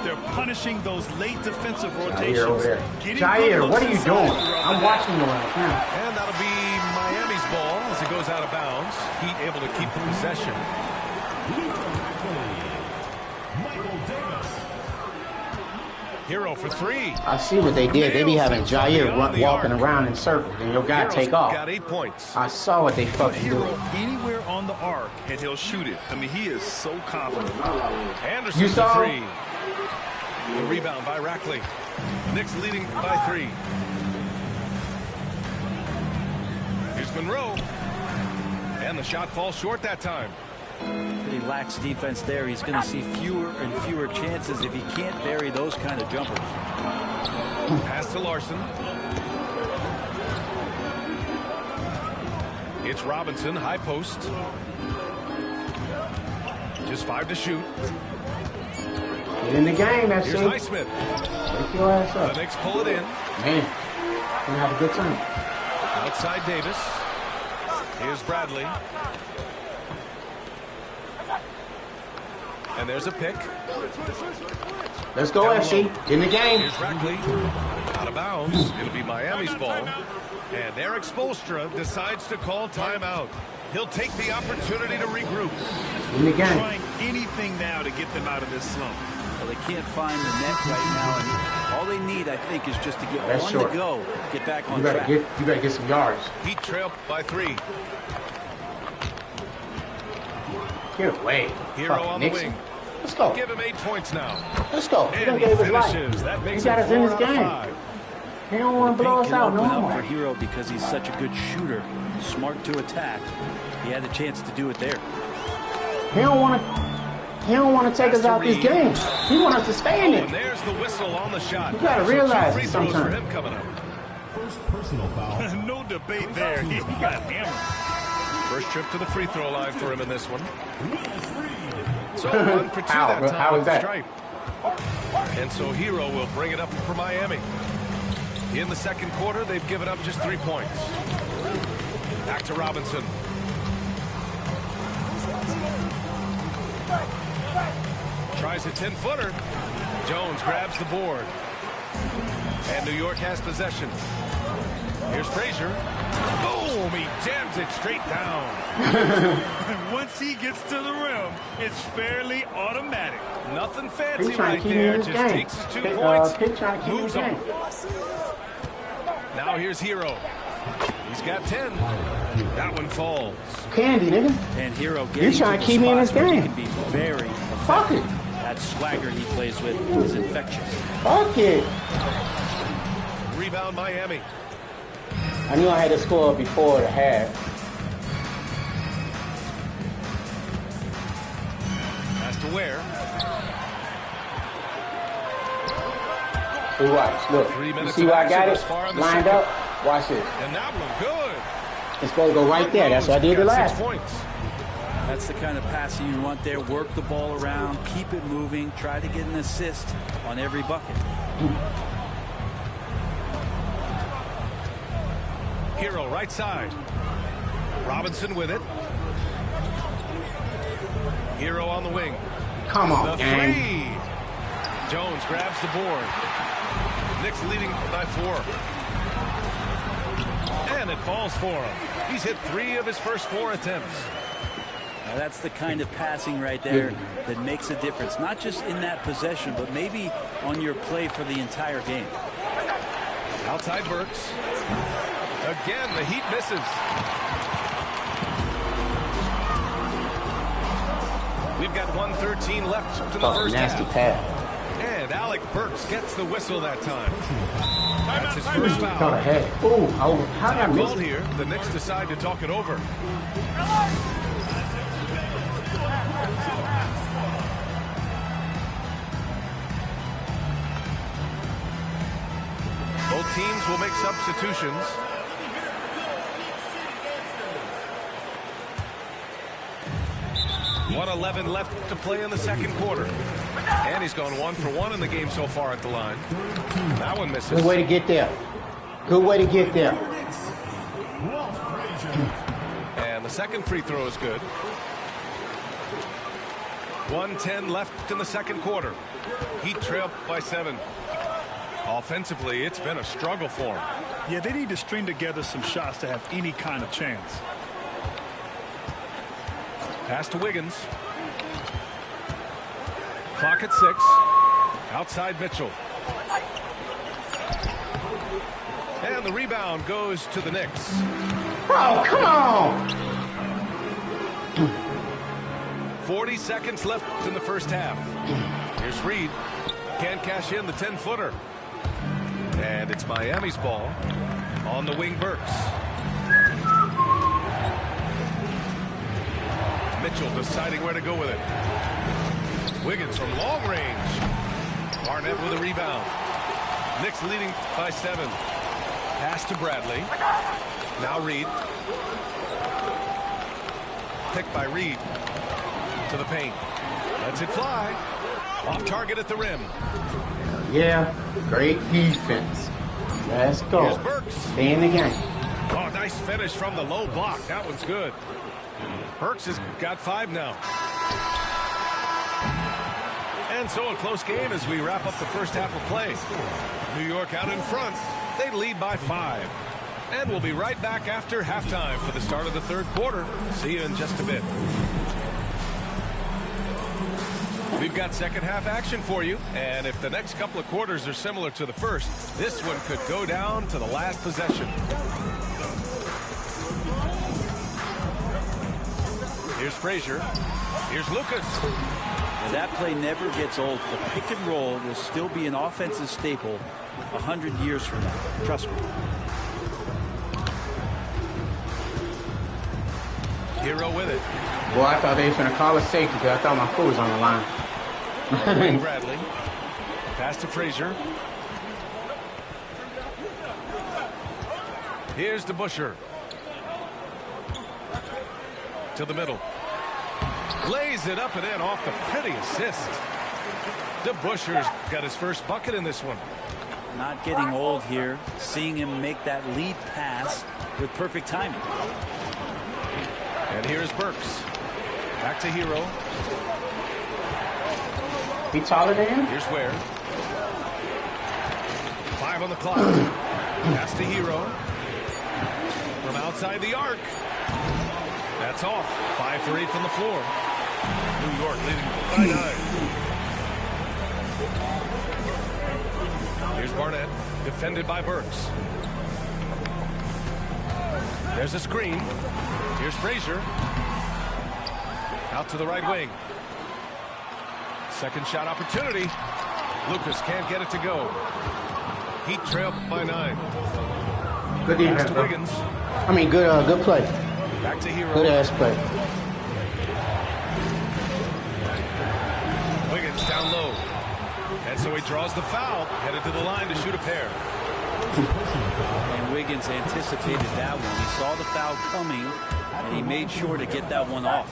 They're punishing those late defensive rotations. Jair, what are you doing? I'm watching you right now. And that'll be Miami's ball as it goes out of bounds. Heat able to keep the possession. Hero for three. I see what they did. They be having Jair walking around in circles, and your guy take off. Got 8 points. I saw what they fucking do. Anywhere on the arc, and he'll shoot it. I mean, he is so confident. Anderson for three. The rebound by Rackley. Knicks leading by 3. Here's Monroe. And the shot falls short that time. He lacks defense there. He's going to see fewer and fewer chances if he can't bury those kind of jumpers. Pass to Larson. It's Robinson, high post. Just 5 to shoot. Get in the game, that's it. Here's Highsmith. Wake your ass up. The Knicks pull it in. Man, we're gonna have a good time. Outside Davis. Here's Bradley. And there's a pick. Let's go, FC. In the game. Here's Rackley. Out of bounds. It'll be Miami's ball. And Eric Spoelstra decides to call timeout. He'll take the opportunity to regroup. In the game. Trying anything now to get them out of this slump. Well, they can't find the net right now, and all they need, I think, is just to get That's one short. to go, get back on You better track. get some yards. Heat trail by 3. Get away. Hero Fucking on the Nixon. wing. Let's go. Give him 8 points now. Let's go. He done And he gave his life. finishes. That He makes got it us in 4 this out of game. 5. He don't want to blow Paint us can out open no up more. for Hero because he's such a good shooter, smart to attack. He had the chance to do it there. He don't want to take us out this game. He want us to stay in And it. there's the whistle on the shot. You gotta So realize 2 free it throws for sometimes. him coming up. First personal foul. No debate there. He got hammered. First trip to the free throw line for him in this one. So 1 for 2 How? that time How with is the that? stripe. And so Hero will bring it up for Miami. In the second quarter, they've given up just 3 points. Back to Robinson. Tries a 10-footer. Jones grabs the board. And New York has possession. Here's Frazier. Boom! He jams it straight down. Once he gets to the rim, it's fairly automatic. Nothing He's fancy trying right to keep me in there. this Just game. takes his 2 points. Pitt trying to keep me in Moves this on. game. Now here's Hero. He's got 10. That one falls. Candy, nigga. And Hero getting trying to to keep the me in this spots where game. He can be very Fuck effective. it. That swagger he plays with is infectious. Fuck it. Rebound Miami. I knew I had to score before the half. Has to wear. See, watch. Look. 3 You minutes see of where I action got thus it? far in the Lined second. up. Watch this. And that one good. It's supposed to go right there. That's what I did the Got last 6 points. That's the kind of passing you want there. Work the ball around, keep it moving, try to get an assist on every bucket. Hero right side. Robinson with it. Hero on the wing. Come on, The gang. 3. Jones grabs the board. Knicks leading by 4. And it falls for him. He's hit 3 of his first 4 attempts. Now that's the kind of passing right there that makes a difference, not just in that possession, but maybe on your play for the entire game. Outside Burks. Again, the Heat misses. We've got 1:13 left in the first Nasty half. pass. And Alec Burks gets the whistle that time. That's his first Thought I foul. had it. Ooh, how did I Time miss called it? here. The Knicks decide to talk it over. Both teams will make substitutions. .111 left to play in the second quarter. And he's gone 1 for 1 in the game so far at the line. That one misses. Good way to get there. Good way to get there. And the second free throw is good. 1:10 left in the second quarter. Heat trail by 7. Offensively, it's been a struggle for him. Yeah, they need to string together some shots to have any kind of chance. Pass to Wiggins. Clock at 6. Outside Mitchell. And the rebound goes to the Knicks. Bro, come on. 40 seconds left in the first half. Here's Reed. Can't cash in the 10-footer. And it's Miami's ball. On the wing, Burks. Mitchell deciding where to go with it. Wiggins from long range. Barnett with a rebound. Knicks leading by 7. Pass to Bradley. Now Reed. Picked by Reed. To the paint. Lets it fly. Off target at the rim. Yeah, great defense. Let's go. Here's Burks. Stay in the game. Oh, nice finish from the low block. That one's good. Burks has got 5 now. And so a close game as we wrap up the first half of play. New York out in front. They lead by 5. And we'll be right back after halftime for the start of the third quarter. See you in just a bit. We've got second half action for you. And if the next couple of quarters are similar to the first, this one could go down to the last possession. Here's Frazier. Here's Lucas. Now that play never gets old. The pick and roll will still be an offensive staple 100 years from now. Trust me. Hero with it. Boy, I thought they was going to call a safety because I thought my foot was on the line. Wayne Bradley. Pass to Frazier. Here's DeBusschere. To the middle. Lays it up and in off the pretty assist. DeBusschere's got his first bucket in this one. Not getting old here. Seeing him make that lead pass with perfect timing. And here's Burks. Back to Hero. He taller than him? Here's Ware. 5 on the clock. Pass to Hero. From outside the arc. That's off. 5 for 8 from the floor. New York leading by 9. Here's Barnett. Defended by Burks. There's a screen. Here's Frazier. Out to the right wing. Second shot opportunity. Lucas can't get it to go. Heat trail by 9. Good defense, to Wiggins. I mean, good play. Back to Hero. Good ass play. Wiggins down low. And so he draws the foul. Headed to the line to shoot a pair. And Wiggins anticipated that one. He saw the foul coming, and he made sure to get that one off.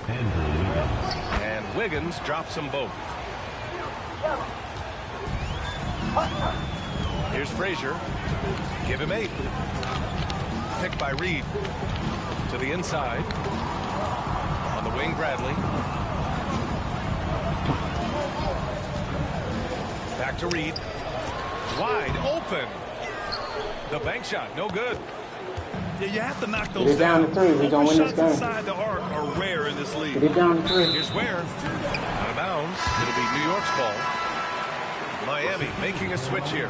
And Wiggins drops them both. Here's Frazier. Give him 8. Picked by Reed. To the inside. On the wing, Bradley. Back to Reed. Wide open. The bank shot, no good. Yeah, you have to knock those down to 3. We're going to win this game. Inside the arc are rare in this league. Get it down to 3. Here's Ware. Out of bounds. It'll be New York's ball. Miami making a switch here.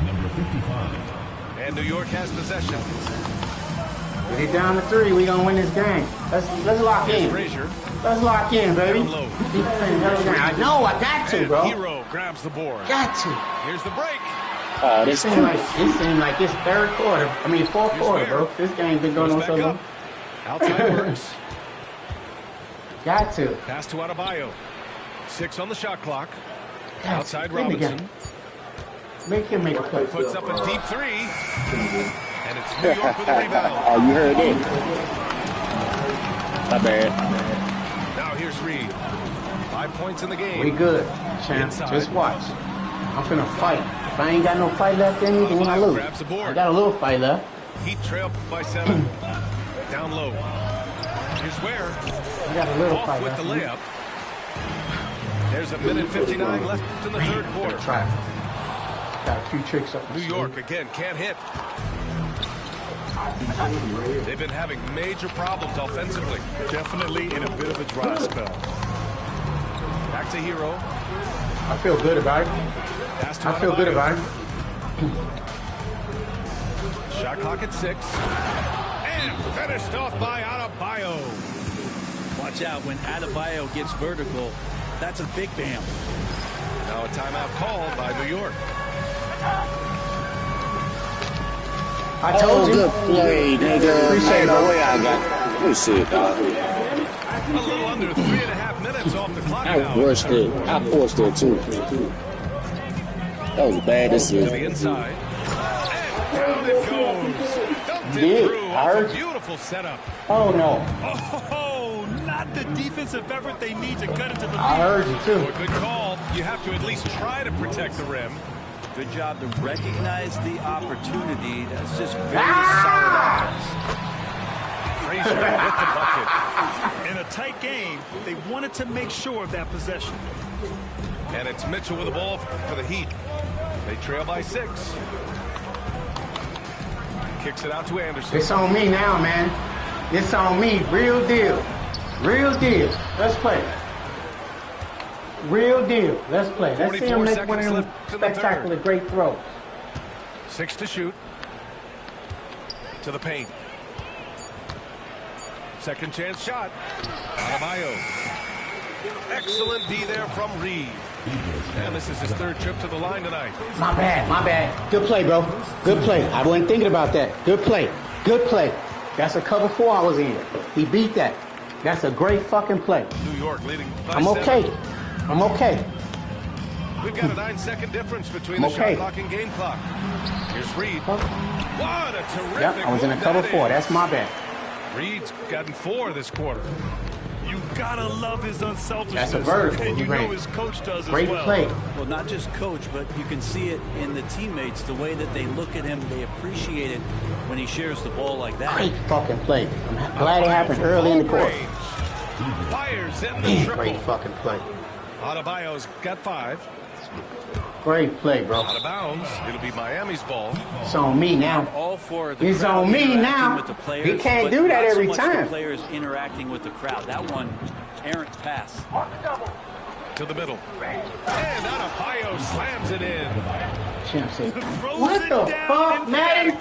Number 55. And New York has possession. Get it down to 3. We're going to win this game. Let's lock in. Frazier. Let's lock in, baby. Down low. I know, I got to, bro. Hero grabs the board. Got to. Here's the break. It seemed like it's fourth quarter, bro. This game been going on so long. Outside works. Got to. Pass to Adebayo. 6 on the shot clock. Outside Let me Robinson. Make him make a play. Puts up a deep 3. And it's New York with a rebound. Oh, you heard it. My bad. Now here's Reed. 5 points in the game. We good, champ. Just watch. I'm finna fight. If I ain't got no fight left in me, then I lose. Grabs the board. I got a little fight left. Heat trail by 7. Down low. Here's Ware. I got a little Off fight with left. the layup. There's a minute 59 left in the third quarter. Try. Got a few tricks up. New York again can't hit. They've been having major problems offensively. Definitely in a bit of a dry spell. Back to Hero. I feel good about it. I feel good about it. Shot clock at 6. And finished off by Adebayo. Watch out when Adebayo gets vertical. That's a big bam. Now a timeout called by New York. I told you. Good play, nigga. Appreciate it, No bro. way I got good shit, dog. A little under 3.5 minutes off the clock I now. rushed it. I forced it, too. That was a bad To decision. the inside. And down it goes. Dumped it through I off heard a you. beautiful setup. Oh no. Oh, not the defensive effort they need to cut into the lead. I heard you too. Well, good call. You have to at least try to protect the rim. Good job to recognize the opportunity. That's just very solid offense. Frazier with the bucket. In a tight game, they wanted to make sure of that possession. And it's Mitchell with the ball for the Heat. They trail by 6. Kicks it out to Anderson. It's on me now, man. It's on me. Real deal. Real deal. Let's play. Real deal. Let's play. Let's see him make one of them spectacular great throws. 6 to shoot. To the paint. Second chance shot. Adebayo. Excellent D there from Reed. And this is his 3rd trip to the line tonight. My bad, my bad. Good play, bro. Good play. I wasn't thinking about that. Good play. Good play. That's a cover 4 I was in. He beat that. That's a great fucking play. New York leading by I'm 7. okay. I'm okay. We've got a 9-second difference between the shot clock and game clock. Here's Reed. What a terrific Yep, I was in a cover 4. That's my bad. Reed's gotten 4 this quarter. You gotta love his unselfishness. That's a vertical. And you know his coach does great as well. Play. Well, not just coach, but you can see it in the teammates, the way that they look at him. They appreciate it when he shares the ball like that. Great fucking play. I'm glad it happened early in the course. Fires in the triple. Great fucking play. Adebayo's got 5. Great play, bro. Out of bounds. It'll be Miami's ball. It's on me now. All for the it's on me now. With the players, he can't do that every time. The players interacting with the crowd. That one, errant pass. To the middle. And Adebayo slams it in. What the fuck, man?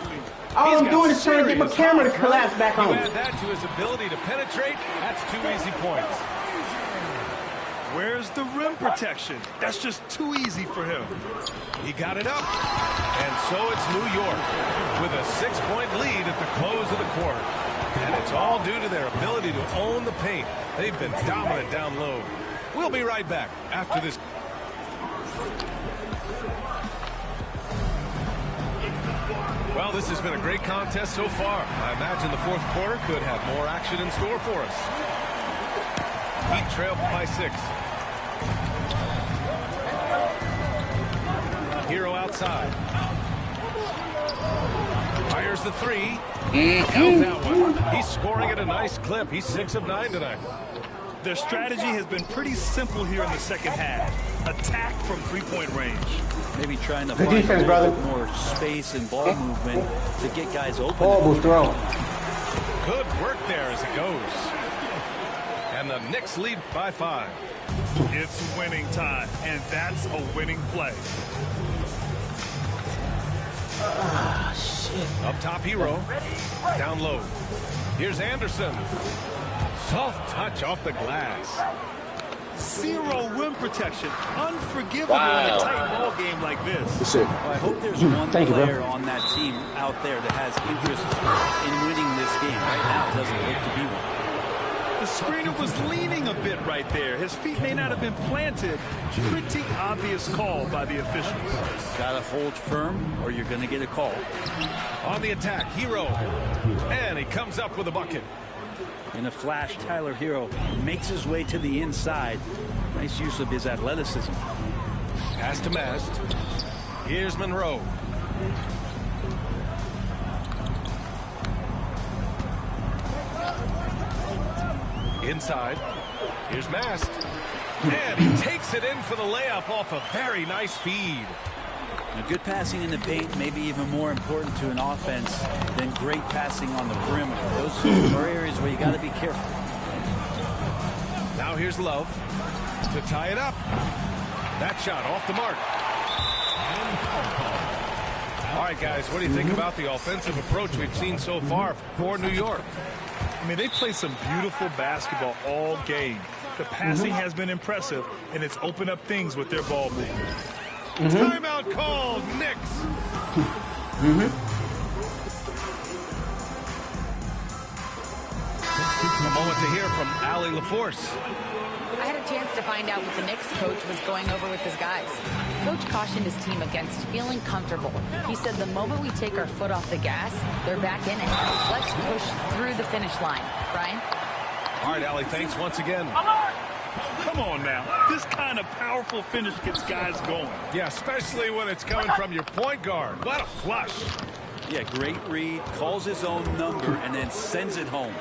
All I'm doing is trying to get my camera to collapse back on. You add that to his ability to penetrate, that's 2 easy points. Where's the rim protection? That's just too easy for him. He got it up. And so it's New York with a 6-point lead at the close of the quarter. And it's all due to their ability to own the paint. They've been dominant down low. We'll be right back after this. Well, this has been a great contest so far. I imagine the 4th quarter could have more action in store for us. Heat trail by 6. Hero outside. Fires the 3. Count that one. He's scoring at a nice clip. He's 6 of 9 tonight. Their strategy has been pretty simple here in the second half. Attack from 3-point range. Maybe trying to Good find defense, a brother. bit more space and ball movement to get guys open. Horrible throw. Good work there as it goes. And the Knicks lead by 5. It's winning time, and that's a winning play. Ah, shit. Up top, Hero. Down low. Here's Anderson. Soft touch off the glass. 0 rim protection. Unforgivable in a tight ball game like this. Well, I hope there's one player on that team out there that has interest in winning this game. Right now, it doesn't look to be one. The screener was leaning a bit right there. His feet may not have been planted. Pretty obvious call by the officials. Gotta hold firm or you're gonna get a call. On the attack, Hero. And he comes up with a bucket. In a flash, Tyler Hero makes his way to the inside. Nice use of his athleticism. Pass to Mast. Here's Monroe. Inside. Here's Mast. And he takes it in for the layup off a very nice feed. Now, good passing in the paint may be even more important to an offense than great passing on the perimeter. Those are areas where you got to be careful. Now here's Love to tie it up. That shot off the mark. All right, guys, what do you think about the offensive approach we've seen so far for New York? I mean, they play some beautiful basketball all game. The passing has been impressive, and it's opened up things with their ball movement. Timeout called, Knicks. A moment to hear from Allie LaForce. I had a chance to find out what the Knicks coach was going over with his guys. Coach cautioned his team against feeling comfortable. He said the moment we take our foot off the gas, they're back in it. Let's push through the finish line. Brian? All right, Allie, thanks once again. Come on now. This kind of powerful finish gets guys going. Yeah, especially when it's coming from your point guard. What a flush. Yeah, great read, calls his own number, and then sends it home.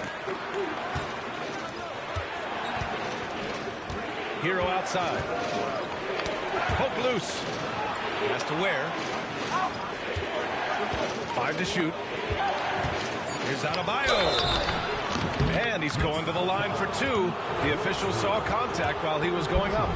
Hero outside. loose. Has to wear. 5 to shoot. Here's Adebayo. And he's going to the line for 2. The official saw contact while he was going up.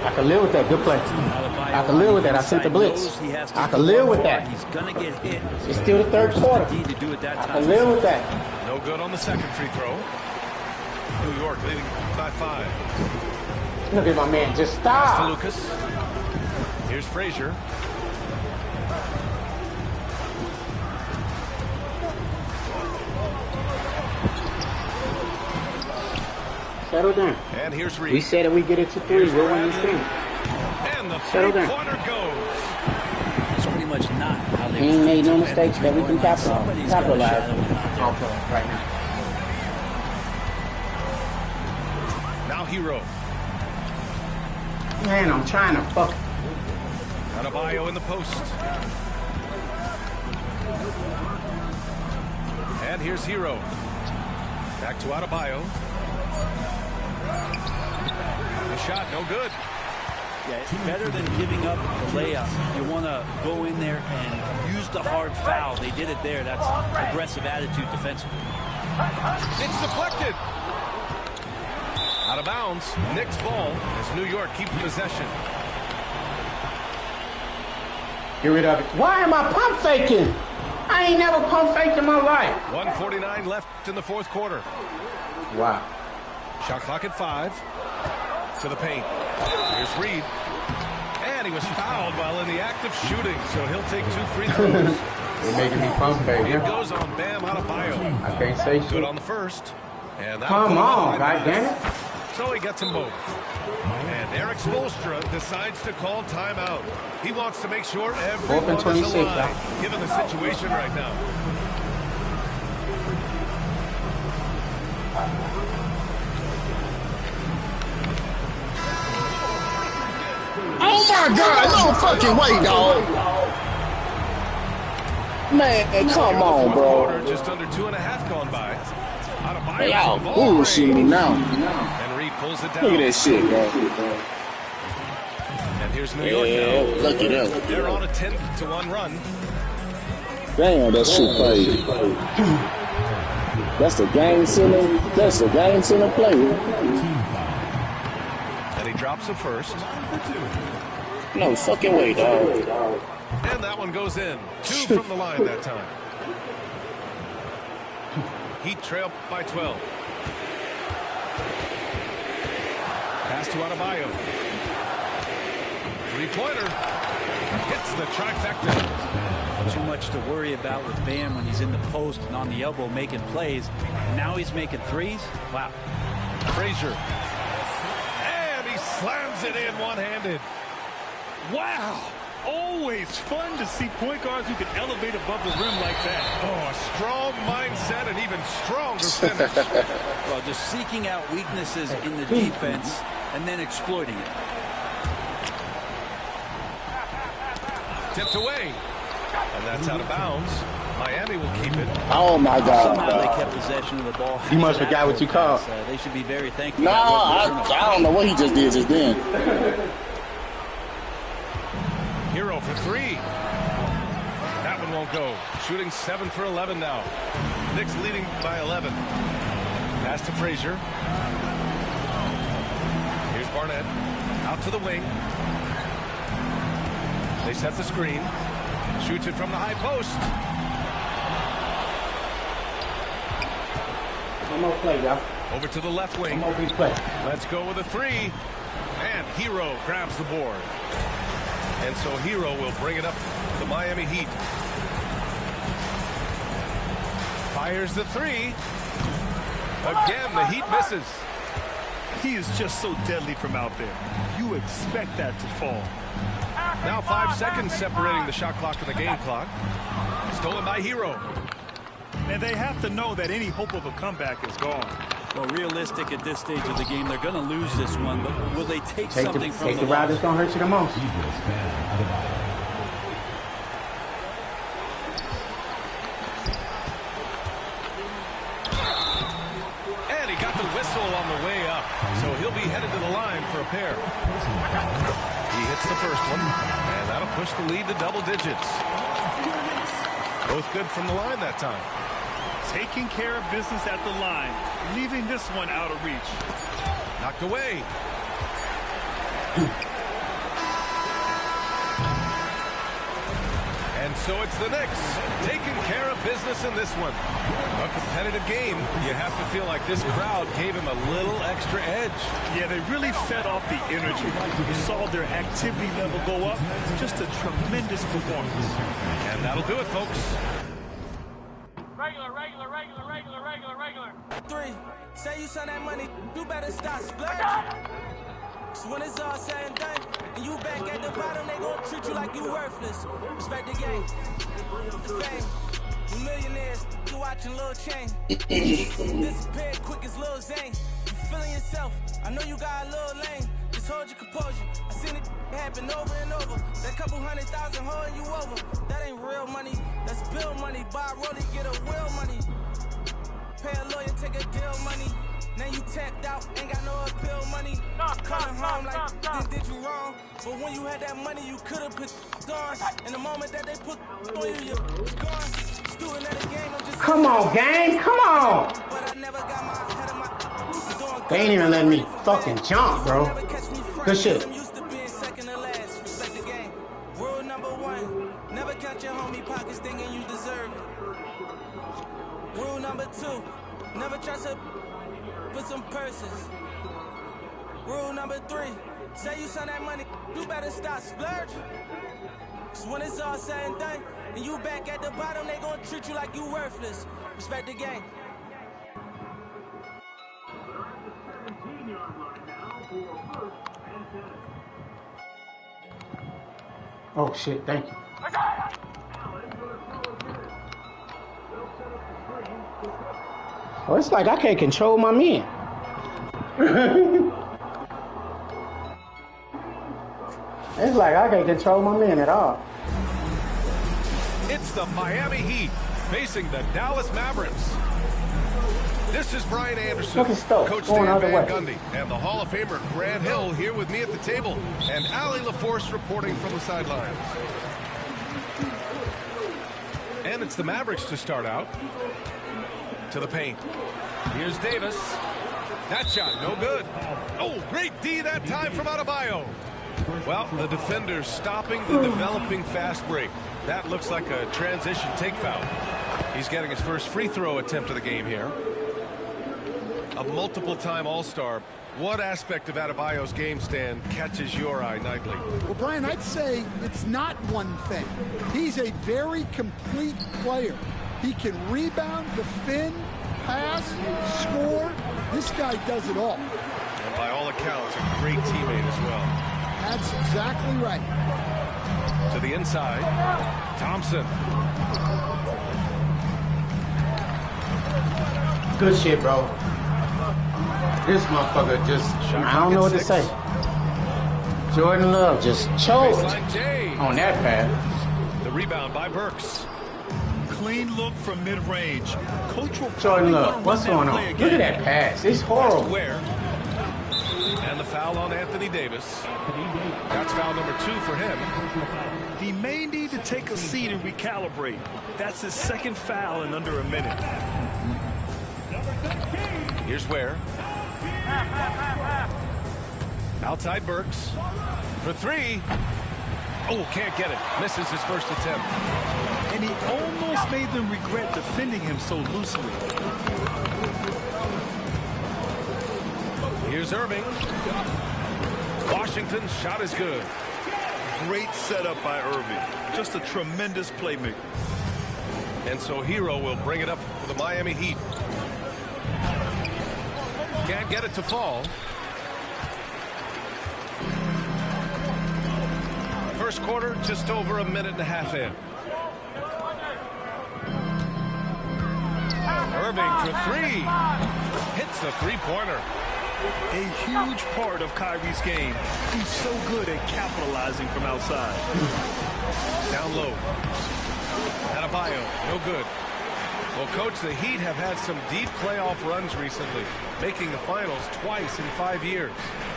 I can live with that. Good play. I can live with that. I sent the blitz. I can live with that. He's going to get hit. It's still the third quarter. I can live with that. No good on the second free throw. New York leading by 5. Look at my man. Just Pass to stop. Lucas. Here's Frazier. Settle down. And here's Reed. We said if we get it to 3, we'll win this game. And the Settle down. three-pointer goes. It's pretty much not how they He ain't made no mistakes that we can capitalize off of right now. Now Hero. Man, I'm trying to fuck. Adebayo in the post. And here's Hero. Back to Adebayo. The shot, no good. Yeah, it's better than giving up the layup. You want to go in there and use the hard foul. They did it there. That's aggressive attitude defensively. It's deflected. Out of bounds. Knicks ball as New York keeps possession. Get rid of it. Why am I pump faking? I ain't never pump faked in my life. 1:49 left in the fourth quarter. Wow. Shot clock at 5. To the paint. Here's Reed. And he was fouled while in the act of shooting, so he'll take 2 free throws. They're making me pump fake. It goes on Bam Adebayo. I can't say shit. Good on the first. And that Come on, goddammit. So he gets them both. And Eric Spoelstra decides to call timeout. He wants to make sure everyone is alive, given the situation right now. Oh my God! No fucking way, dog. Man, come on, bro. Just under 2.5 gone by. Hey, y'all bullshitting me now. And Reed pulls it down. Look at that shit, bro. And here's New York now. Look at them. They're on a 10-1 run. Damn, that shit played. That's the game center. That's the game center play. And he drops the first. No fucking way, dog. And that one goes in. 2 from the line that time. Heat trail by 12. Pass to Adebayo. 3-pointer. Hits the trifecta. Too much to worry about with Bam when he's in the post and on the elbow making plays. And now he's making threes. Wow. Frazier. And he slams it in one-handed. Wow. Always fun to see point guards who can elevate above the rim like that. Oh, a strong mindset and even stronger finish. Well, just seeking out weaknesses in the defense and then exploiting it. Tipped away. And that's out of bounds. Miami will keep it. Oh, my God. Somehow they kept possession of the ball. You must forgot what you called. They should be very thankful. Nah, I don't know what he just did just then. Hero for 3. That one won't go. Shooting 7 for 11 now. Knicks leading by 11. Pass to Frazier. Here's Barnett. Out to the wing. They set the screen. Shoots it from the high post. One more play, y'all. Over to the left wing. One more play. Let's go with a 3. And Hero grabs the board. And so Hero will bring it up to the Miami Heat. Fires the 3. Again, the Heat misses. He is just so deadly from out there. You expect that to fall. Now 5 seconds separating the shot clock and the game clock. Stolen by Hero. And they have to know that any hope of a comeback is gone. Well, realistic at this stage of the game, they're going to lose this one, but will they take something from the route that's going to hurt you the most? And he got the whistle on the way up, so he'll be headed to the line for a pair. He Hits the first one, and that'll push the lead to double digits. Both good from the line that time. Taking care of business at the line, leaving this one out of reach. Knocked away. And so it's the Knicks taking care of business in this one. A competitive game. You have to feel like this crowd gave him a little extra edge. Yeah, they really fed off the energy. You saw their activity level go up. Just a tremendous performance. And that'll do it, folks. Regular. 3, say you send that money, you better stop splurging. So when it's all said and done, and you back at the bottom, they gon' treat you like you worthless. Respect the game, the fame, you millionaires, you watching Lil Chain. Disappear quick as Lil Zane. You feeling yourself, I know you got a little lane. Just hold your composure, I seen it happen over and over. That couple 100,000 holding you over. That ain't real money, that's bill money. Buy a rollie, get a will money. Pay a lawyer, take a deal money. Now you tapped out, ain't got no appeal money. Coming home like then did you wrong. But when you had that money, you could've put on. In the moment that they put on you, you're gone. Student at the game, I'm just come on, gang, come on. But I never got my head of my. They ain't even letting me fucking jump, bro. Good shit. Used to being second to last. Respect the game. Rule number 1, never count your homie pockets thinking you deserve it. Rule number 2, never trust a for some purses. Rule number 3, say you send that money, you better stop splurging. Cause when it's all said and done, and you back at the bottom, they gon' treat you like you worthless. Respect the game. Oh shit, thank you. Oh, it's like I can't control my men. It's like I can't control my men at all. It's the Miami Heat facing the Dallas Mavericks. This is Brian Anderson, Coach Dan Van Gundy, and the Hall of Famer Grant Hill here with me at the table, and Ali LaForce reporting from the sidelines. And it's the Mavericks to start out. To the paint. Here's Davis. That shot, no good. Oh, great D that time from Adebayo. Well, the defender's stopping the developing fast break. That looks like a transition take foul. He's getting his first free throw attempt of the game here. A multiple-time All-Star. What aspect of Adebayo's game stand catches your eye nightly? Well, Brian, I'd say it's not one thing. He's a very complete player. He can rebound, defend, pass, score. This guy does it all. And by all accounts, a great teammate as well. That's exactly right. To the inside, Thompson. Good shit, bro. This motherfucker just, I don't know what to say. Jordan Love just choked on that pass. The rebound by Burks. Clean look from mid-range. Coach will Jordan Love, what's going on? Look at that pass. It's horrible. And the foul on Anthony Davis. That's foul number 2 for him. He may need to take a seat and recalibrate. That's his second foul in under a minute. Here's Ware. Outside Burks. For 3. Oh, can't get it. Misses his first attempt. And he almost made them regret defending him so loosely. Here's Irving. Washington's shot is good. Great setup by Irving. Just a tremendous playmaker. And so Hero will bring it up for the Miami Heat. Can't get it to fall. First quarter, just over a minute and a half in. Irving for 3. Hits the three-pointer. A huge part of Kyrie's game. He's so good at capitalizing from outside. Down low. Adebayo, no good. Well, Coach, the Heat have had some deep playoff runs recently, making the finals twice in 5 years.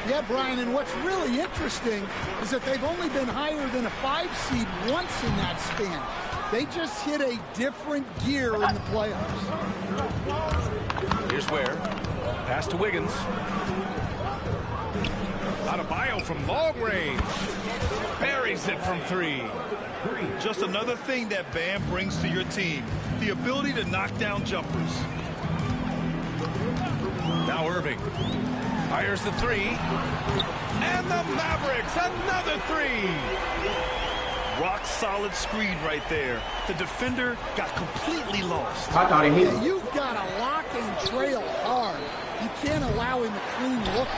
Yeah, Brian, and what's really interesting is that they've only been higher than a 5 seed once in that span. They just hit a different gear in the playoffs. Here's Ware. Pass to Wiggins. Adebayo from long range. Buries it from 3. Just another thing that Bam brings to your team, the ability to knock down jumpers. Now Irving fires the 3. And the Mavericks, another 3. Rock solid screen right there. The defender got completely lost. I thought he hit. Yeah, you've got to lock and trail hard. You can't allow him a clean look.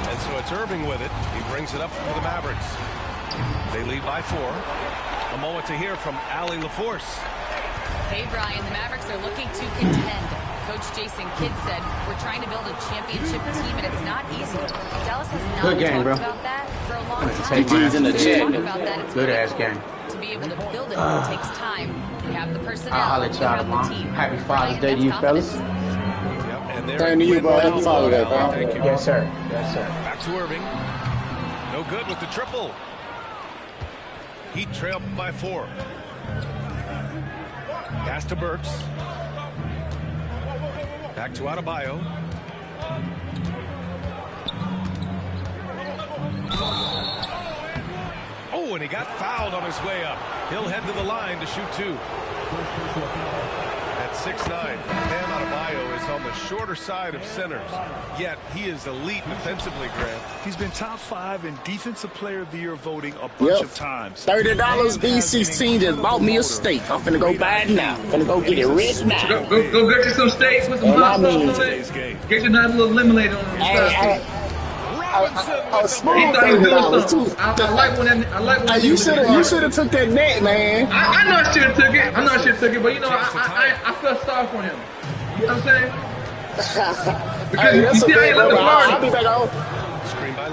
And so it's Irving with it. He brings it up for the Mavericks. They lead by 4. A moment to hear from Allie LaForce. Hey, Brian, the Mavericks are looking to contend. Coach Jason Kidd said, we're trying to build a championship team, and it's not easy. Dallas has not Good game, talked bro. about that for a long time. Take mine in the chat. Good ass difficult game. to be able to build it. It takes time. You have the personnel. I'll holler at you y'all have the tomorrow. team. Happy Father's Day to you, fellas. Yep, and there Same to you, bro. Happy Father's Day, bro. Thank you. Yes, sir. Yes, sir. Back to Irving. No good with the triple. Heat trail by 4. Pass to Burks. Back to Adebayo. Oh, and he got fouled on his way up. He'll head to the line to shoot 2. At 6'9", Bam Adebayo is on the shorter side of centers. Yet he is elite defensively, Grant. He's been top 5 in Defensive Player of the Year voting a bunch of times. $30 B16 just bought me a steak. I'm finna go buy it now. Finna go get it right now. Go get you some steak, put some hot sauce on it. Get you another little lemonade on it. Smooth $30 too. I like when that. You should have took that net, man. I know I should have took it. But you know, I felt sorry for him. You know what I'm saying? Because you see how he left the party. I'll be back on.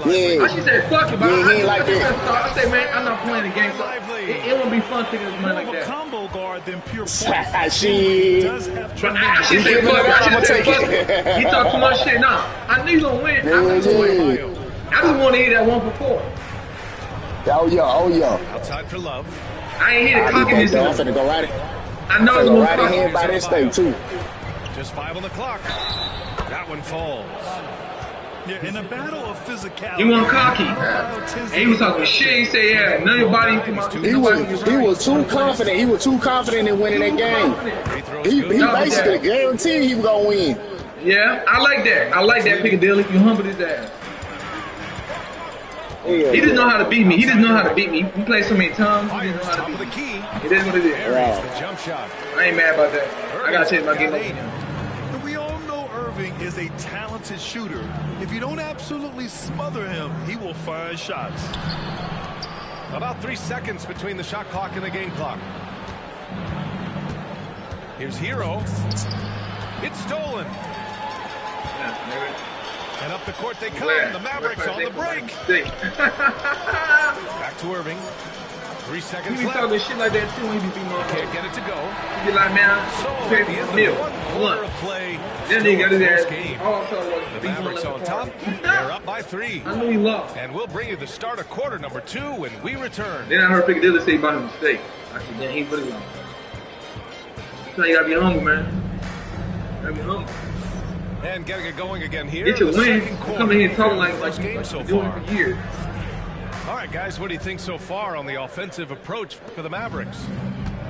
Yeah. I should say fuck it, but I say, man, I'm not playing the game. So it won't be fun taking this money like that. Combo guard than pure point. She I should say fuck it. He talk too much shit. Nah, I knew he gonna win. I just want to hear that 1 for 4. Oh yeah. Outside for Love. I ain't hear the cockiness. I'm finna go right. I know it's go right ahead by this thing too. Just 5 on the clock. That one falls. Yeah, in a battle of physicality. He wasn't cocky. And he was talking shit. He said, yeah, none of your body come out. He was too confident. He was too confident in winning that game. He basically guaranteed he was gonna win. Yeah, I like that. I like that Piccadilly. You humbled his ass. Yeah, he didn't know how to beat me. He didn't know how to beat me. He played so many times. He didn't know how to beat me. It is what it is. The jump shot. I ain't mad about that. I gotta change my game up. We all know Irving is a talented shooter. If you don't absolutely smother him, he will find shots. About 3 seconds between the shot clock and the game clock. Here's Hero. It's stolen. And up the court they come. The Mavericks on the break. Back to Irving. 3 seconds left. He be talking shit like that too when he be beating on. Can't get it to go. He be like, man, pay for the meal. Then he got his ass. The Mavericks on top. They're up by 3. I knew he lost. And we'll bring you the start of quarter number 2 when we return. Then I heard Piccadilly say about a mistake. I said, damn, he really lost. So you gotta be humble, man. You gotta be humble. And getting it going again here. Get your win. Come in here talking like game so doing far. for years. All right, guys, what do you think so far on the offensive approach for the Mavericks?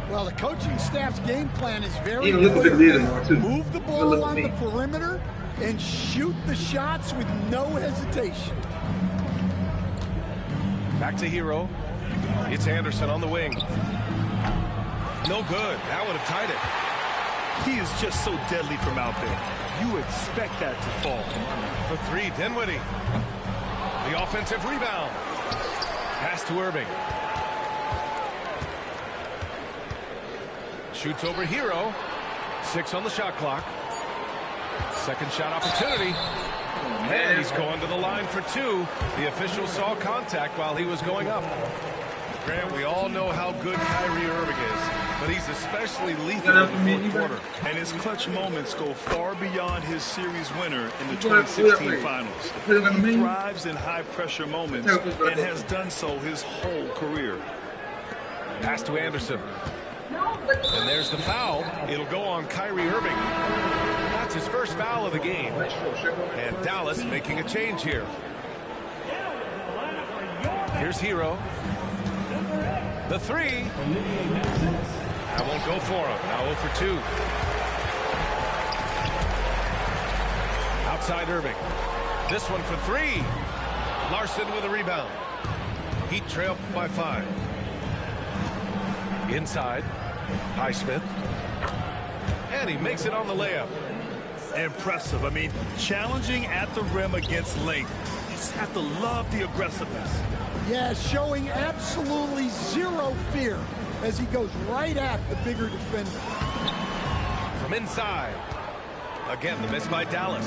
Well, the coaching staff's game plan is very clear. Move the ball on the perimeter and shoot the shots with no hesitation. Back to Hero. It's Anderson on the wing. No good. That would have tied it. He is just so deadly from out there. You expect that to fall. For 3, Dinwiddie. The offensive rebound. Pass to Irving. Shoots over Hero. 6 on the shot clock. Second shot opportunity. And he's going to the line for 2. The official saw contact while he was going up. Grant, we all know how good Kyrie Irving is. but he's especially lethal in the fourth quarter. And his clutch moments go far beyond his series winner in the 2016 finals. He thrives in high-pressure moments and has done so his whole career. Pass to Anderson. And there's the foul. It'll go on Kyrie Irving. That's his first foul of the game. And Dallas making a change here. Here's Hero. The three. That won't go for him. Now 0 for 2. Outside Irving. This one for 3. Larson with a rebound. Heat trail by 5. Inside. Highsmith. And he makes it on the layup. Impressive. I mean, challenging at the rim against length. You just have to love the aggressiveness. Yeah, showing absolutely zero fear as he goes right at the bigger defender. From inside. Again, the miss by Dallas.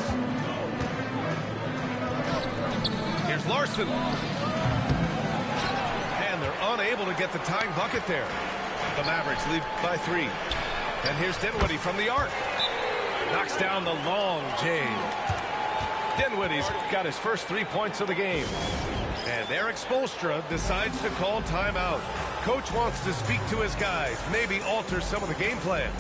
Here's Larson. And they're unable to get the tying bucket there. The Mavericks lead by 3. And here's Dinwiddie from the arc. Knocks down the long J. Dinwiddie's got his first 3 points of the game. And Eric Spoelstra decides to call timeout. Coach wants to speak to his guys, maybe alter some of the game plan.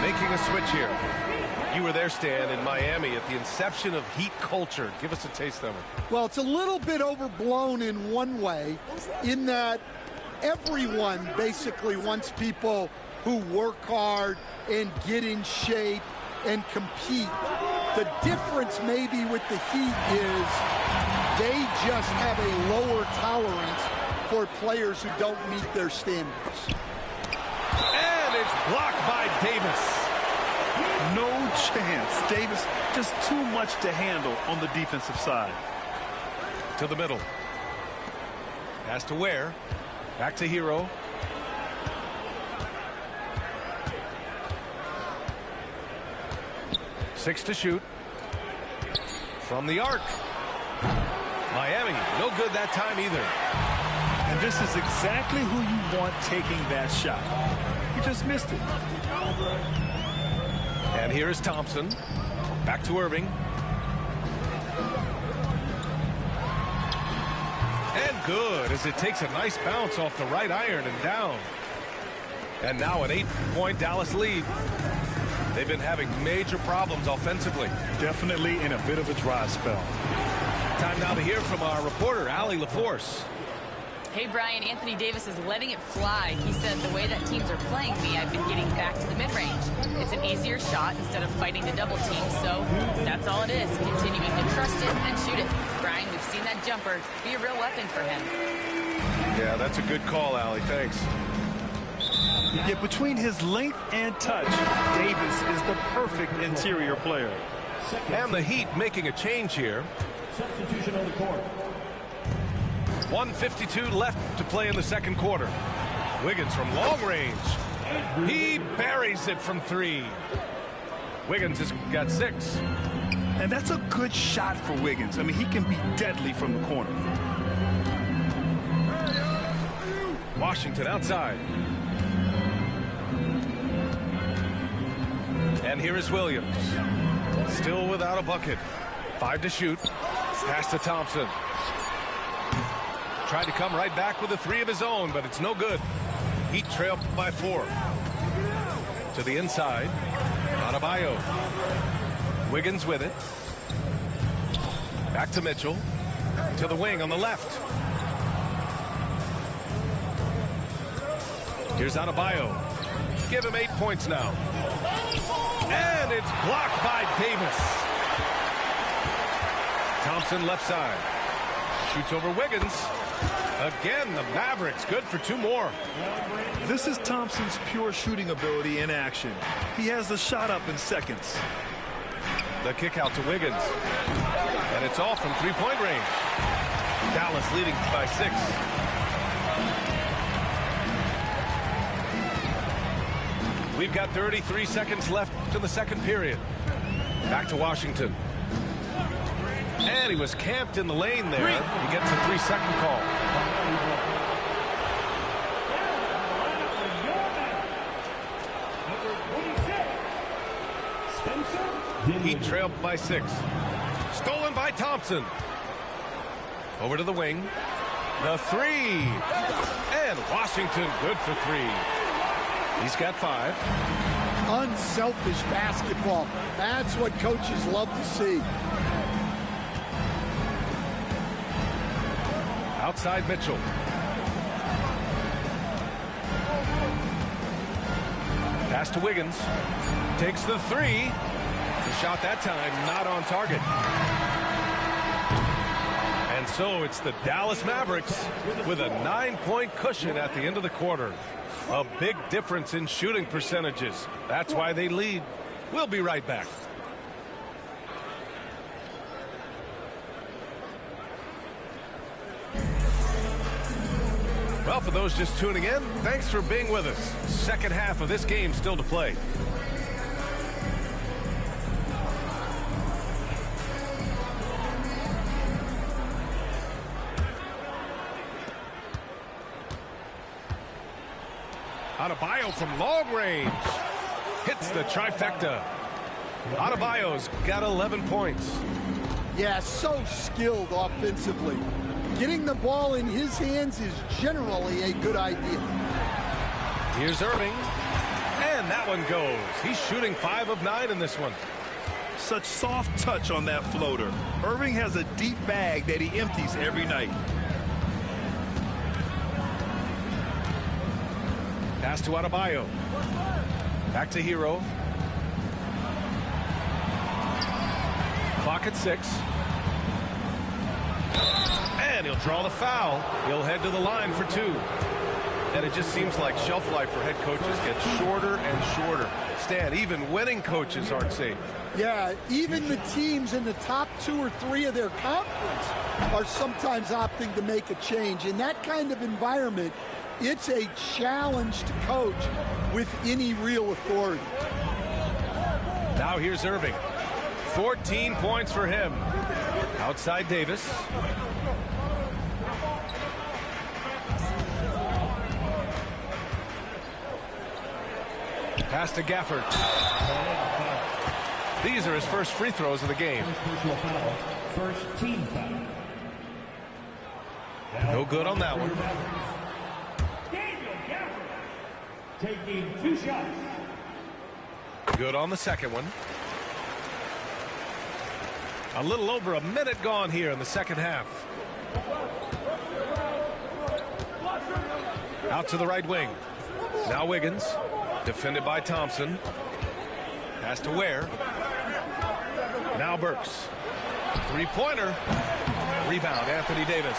Making a switch here. You were there, Stan, in Miami at the inception of Heat culture. Give us a taste of it. Well, it's a little bit overblown in one way, in that everyone basically wants people who work hard and get in shape and compete. The difference maybe with the Heat is they just have a lower tolerance for players who don't meet their standards. And it's blocked by Davis. No chance. Davis just too much to handle on the defensive side. To the middle. Pass to Ware. Back to Hero. Six to shoot. From the arc. Miami, no good that time either. And this is exactly who you want taking that shot. He just missed it. And here is Thompson. Back to Irving. And good, as it takes a nice bounce off the right iron and down. And now an 8-point Dallas lead. They've been having major problems offensively. Definitely in a bit of a dry spell. Time now to hear from our reporter, Allie LaForce. Hey, Brian, Anthony Davis is letting it fly. He said, the way that teams are playing me, I've been getting back to the mid-range. It's an easier shot instead of fighting the double team, so that's all it is, continuing to trust it and shoot it. Brian, we've seen that jumper be a real weapon for him. Yeah, that's a good call, Allie. Thanks. Yet between his length and touch, Davis is the perfect interior player. And the Heat making a change here. Substitution on the court. 1:52 left to play in the second quarter. Wiggins from long range. He buries it from 3. Wiggins has got 6. And that's a good shot for Wiggins. I mean, he can be deadly from the corner. Washington outside. And here is Williams. Still without a bucket. 5 to shoot. Pass to Thompson. Tried to come right back with a 3 of his own, but it's no good. Heat trailed by 4. To the inside. Adebayo. Wiggins with it. Back to Mitchell. To the wing on the left. Here's Adebayo. Give him 8 points now. And it's blocked by Davis. Thompson left side. Shoots over Wiggins. Again, the Mavericks good for 2 more. This is Thompson's pure shooting ability in action. He has the shot up in seconds. The kick out to Wiggins. And it's all from 3-point range. Dallas leading by 6. We've got 33 seconds left to the second period. Back to Washington. And he was camped in the lane there. He gets a 3-second call. He trailed by 6. Stolen by Thompson. Over to the wing. The 3. And Washington good for 3. He's got 5. Unselfish basketball. That's what coaches love to see. Outside Mitchell. Pass to Wiggins. Takes the 3. The shot that time not on target. And so it's the Dallas Mavericks with a 9-point cushion at the end of the quarter. A big difference in shooting percentages. That's why they lead. We'll be right back. Well, for those just tuning in, thanks for being with us. Second half of this game still to play. Adebayo from long range. Hits the trifecta. Adebayo's got 11 points. Yeah, so skilled offensively. Getting the ball in his hands is generally a good idea. Here's Irving. And that one goes. He's shooting 5 of 9 in this one. Such soft touch on that floater. Irving has a deep bag that he empties every night. Pass to Adebayo. Back to Hero. Clock at 6. And he'll draw the foul. He'll head to the line for 2. And it just seems like shelf life for head coaches gets shorter and shorter. Stan, even winning coaches aren't safe. Yeah, even the teams in the top 2 or 3 of their conference are sometimes opting to make a change. In that kind of environment, it's a challenge to coach with any real authority. Now here's Irving. 14 points for him. Outside Davis. Pass to Gafford. These are his first free throws of the game. First team foul. No good on that one. Taking 2 shots. Good on the second one. A little over a minute gone here in the second half. Out to the right wing. Now Wiggins. Defended by Thompson. Pass to Ware. Now Burks. 3-pointer. Rebound, Anthony Davis.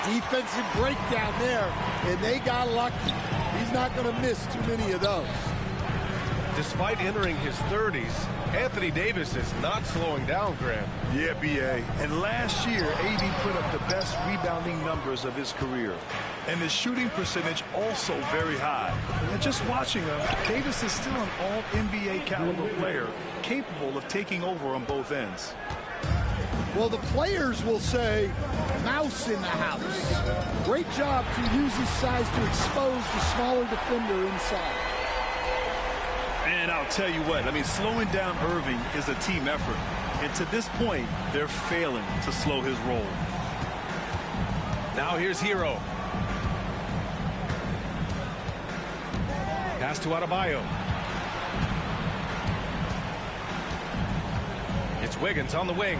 Defensive breakdown there, and they got lucky. He's not going to miss too many of those. Despite entering his 30s, Anthony Davis is not slowing down, Graham. Yeah, B.A. And last year, AD put up the best rebounding numbers of his career. And his shooting percentage also very high. And just watching him, Davis is still an all-NBA caliber player, capable of taking over on both ends. Well, the players will say, mouse in the house. Great job to use his size to expose the smaller defender inside. And I'll tell you what, I mean, slowing down Irving is a team effort. And to this point, they're failing to slow his roll. Now here's Hero. Pass to Adebayo. It's Wiggins on the wing.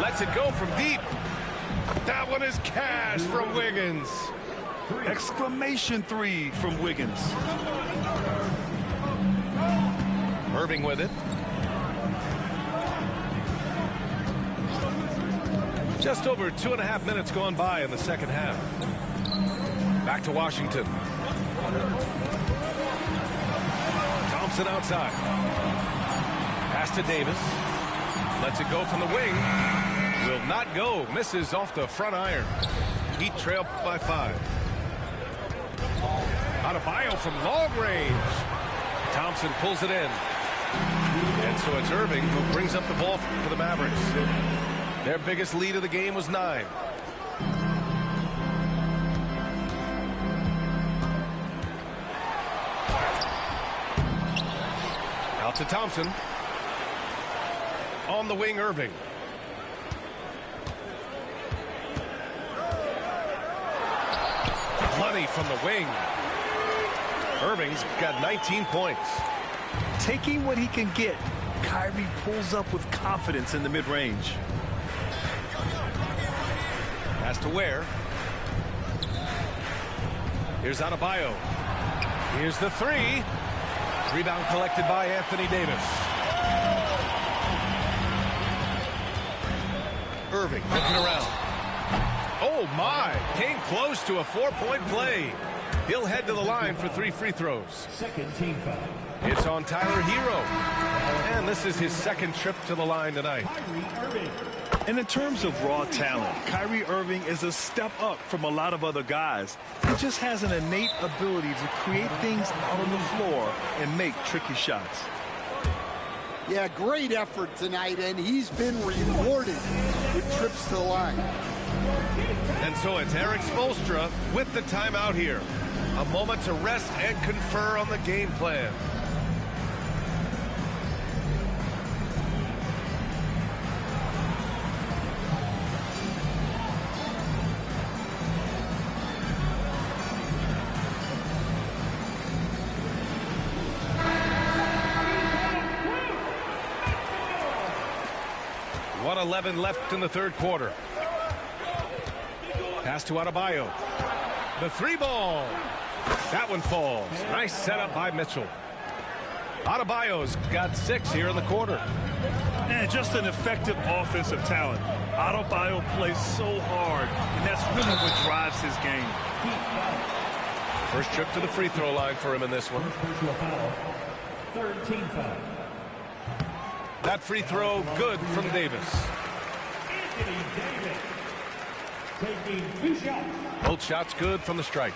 Lets it go from deep. That one is cash from Wiggins. Exclamation 3 from Wiggins. Irving with it. Just over 2.5 minutes gone by in the second half. Back to Washington. Thompson outside. Pass to Davis. Lets it go from the wing. Will not go. Misses off the front iron. Heat trail by 5. Adebayo from long range. Thompson pulls it in. And so it's Irving who brings up the ball for the Mavericks. Their biggest lead of the game was 9. Out to Thompson. On the wing, Irving. Money from the wing. Irving's got 19 points. Taking what he can get, Kyrie pulls up with confidence in the mid-range. Pass to Ware. Here's Adebayo. Here's the 3. Rebound collected by Anthony Davis. Irving looking around. Oh my! Came close to a 4-point play. He'll head to the line for 3 free throws. Second team foul. It's on Tyler Hero. And this is his second trip to the line tonight. And in terms of raw talent, Kyrie Irving is a step up from a lot of other guys. He just has an innate ability to create things out on the floor and make tricky shots. Yeah, great effort tonight, and he's been rewarded with trips to the line. And so it's Eric Spoelstra with the timeout here. A moment to rest and confer on the game plan. .11 left in the third quarter. Pass to Adebayo. The 3 ball. That one falls. Nice setup by Mitchell. Adebayo's got 6 here in the quarter. And just an effective offensive talent. Adebayo plays so hard, and that's really what drives his game. First trip to the free throw line for him in this one. Third team foul. That free throw good from Davis. Anthony Davis taking 2 shots. Both shots good from the stripe.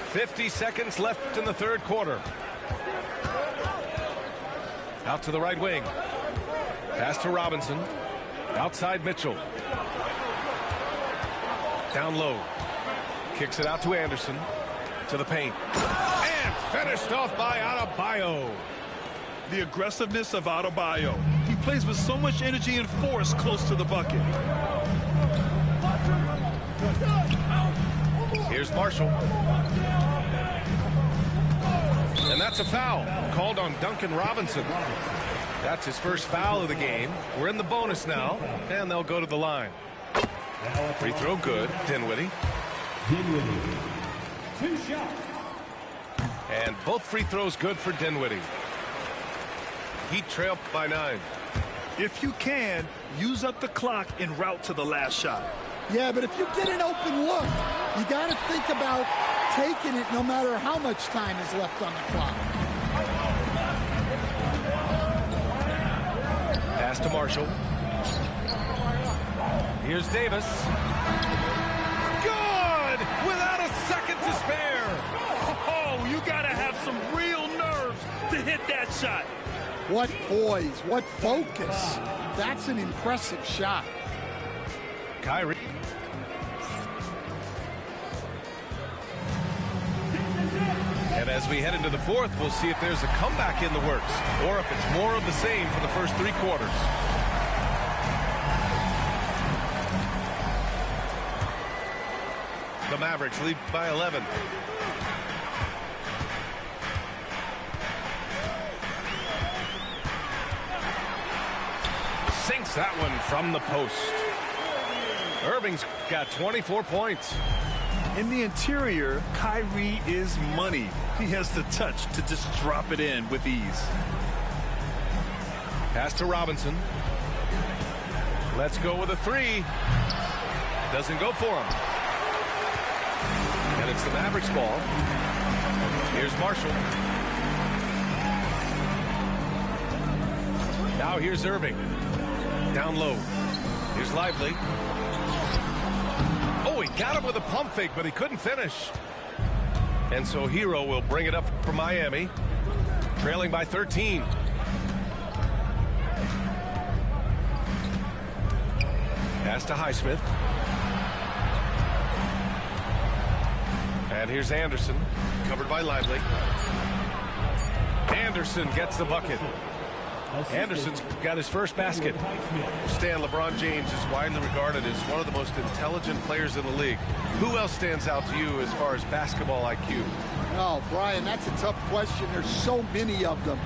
50 seconds left in the third quarter. Out to the right wing. Pass to Robinson. Outside Mitchell. Down low. Kicks it out to Anderson. To the paint. And finished off by Adebayo. The aggressiveness of Adebayo. He plays with so much energy and force close to the bucket. Here's Marshall. And that's a foul called on Duncan Robinson. That's his first foul of the game. We're in the bonus now, and they'll go to the line. Free throw good, Dinwiddie. 2 shots. And both free throws good for Dinwiddie. Heat trail by 9. If you can, use up the clock en route to the last shot. Yeah, but if you get an open look, you got to think about taking it no matter how much time is left on the clock. Pass to Marshall. Here's Davis. Good! Without a second to spare. Oh, you got to have some real nerves to hit that shot. What poise, what focus. That's an impressive shot. Kyrie. And as As we head into the fourth, we'll see if there's a comeback in the works or if it's more of the same for the first 3 quarters. The Mavericks lead by 11. Sinks that one from the post. Irving's got 24 points. In the interior, Kyrie is money. He has the touch to just drop it in with ease. Pass to Robinson. Let's go with a 3. Doesn't go for him. And it's the Mavericks ball. Here's Marshall. Now here's Irving. Down low. Here's Lively. Oh, he got him with a pump fake, but he couldn't finish. And so Hero will bring it up for Miami, trailing by 13. Pass to Highsmith. And here's Anderson, covered by Lively. Anderson gets the bucket. Anderson's got his first basket. Stan, LeBron James is widely regarded as one of the most intelligent players in the league. Who else stands out to you as far as basketball IQ? Oh, Brian, that's a tough question. There's so many of them.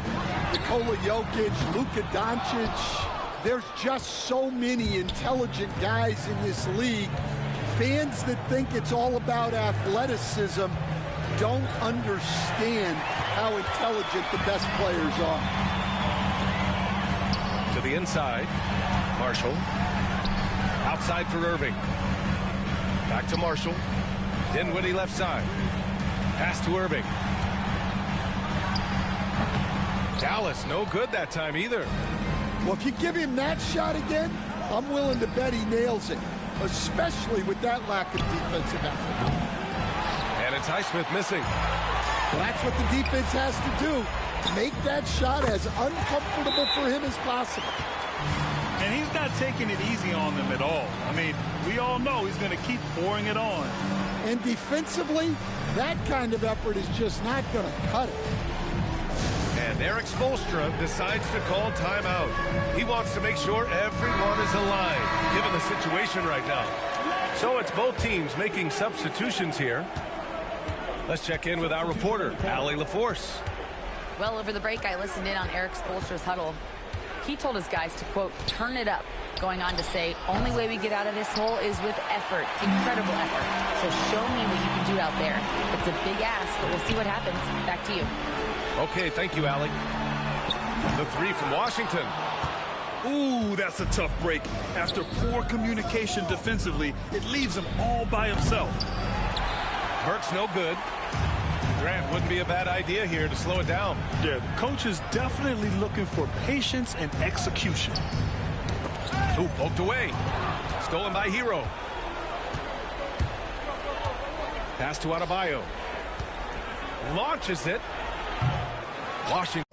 Nikola Jokic, Luka Doncic. There's just so many intelligent guys in this league. Fans that think it's all about athleticism don't understand how intelligent the best players are. To the inside, Marshall. Outside for Irving. Back to Marshall. Dinwiddie left side. Pass to Irving. Dallas, no good that time either. Well, if you give him that shot again, I'm willing to bet he nails it, especially with that lack of defensive effort. And it's Highsmith missing. Well, that's what the defense has to do. Make that shot as uncomfortable for him as possible. And he's not taking it easy on them at all. I mean, we all know he's going to keep pouring it on. And defensively, that kind of effort is just not going to cut it. And Eric Spoelstra decides to call timeout. He wants to make sure everyone is aligned, given the situation right now. So it's both teams making substitutions here. Let's check in with our reporter, Allie LaForce. Well, over the break, I listened in on Eric Spoelstra's huddle. He told his guys to, quote, turn it up, going on to say, only way we get out of this hole is with effort, incredible effort. So show me what you can do out there. It's a big ask, but we'll see what happens. Back to you. Okay, thank you, Allie. The 3 from Washington. Ooh, that's a tough break. After poor communication defensively, it leaves him all by himself. Burke's no good. Grant, wouldn't be a bad idea here to slow it down. Yeah, the coach is definitely looking for patience and execution. Ooh, poked away. Stolen by Hero. Pass to Adebayo. Launches it. Washington.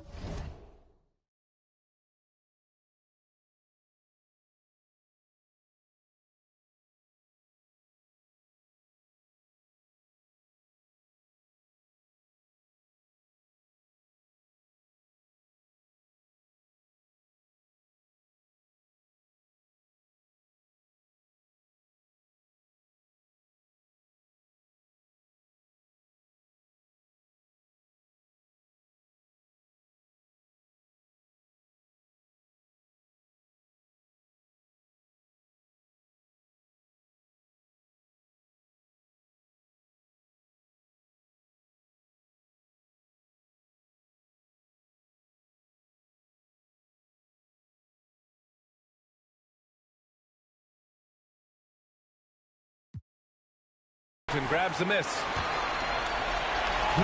Grabs the miss.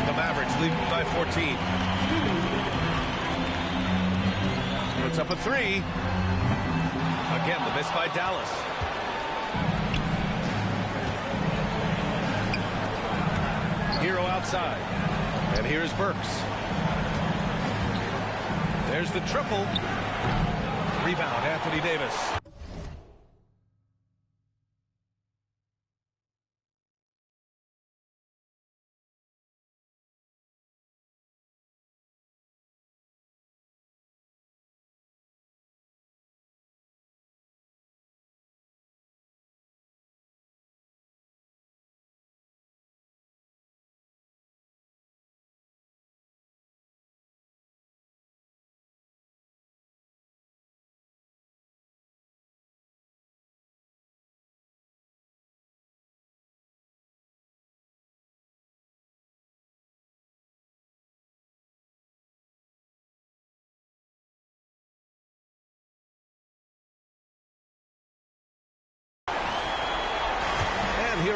The Mavericks lead by 14. Puts up a 3. Again, the miss by Dallas. Hero outside. And here's Burks. There's the triple. Rebound, Anthony Davis.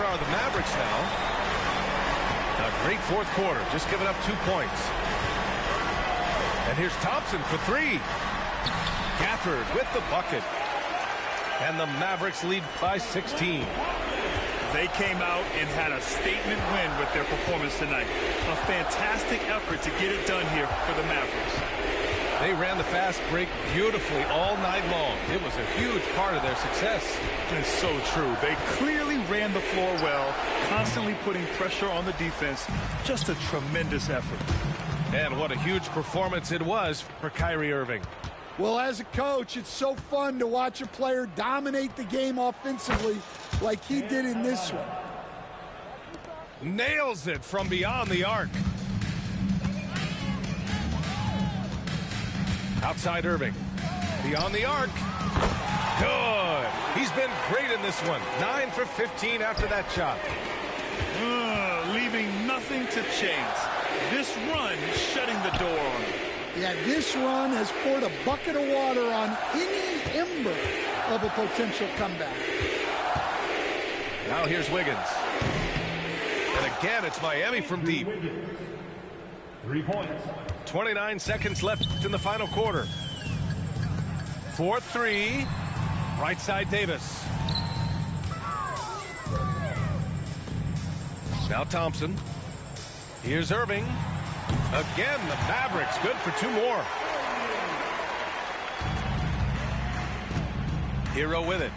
are the Mavericks now. A great fourth quarter, just giving up 2 points. And here's Thompson for three. Gafford with the bucket. And the Mavericks lead by 16. They came out and had a statement win with their performance tonight. A fantastic effort to get it done here for the Mavericks. They ran the fast break beautifully all night long. It was a huge part of their success. It's so true. They clearly ran the floor well, constantly putting pressure on the defense. Just a tremendous effort. And what a huge performance it was for Kyrie Irving. Well, as a coach, it's so fun to watch a player dominate the game offensively like he did in this one. Nails it from beyond the arc. Outside Irving. Beyond the arc. Good. He's been great in this one. 9 for 15 after that shot. Leaving nothing to chance. This run shutting the door on him. Yeah, this run has poured a bucket of water on any ember of a potential comeback. Now here's Wiggins. And again, it's Miami from deep. 3 points. 29 seconds left in the final quarter. 4-3. Right side Davis. Now Thompson. Here's Irving. Again, the Mavericks good for 2 more. Hero with it.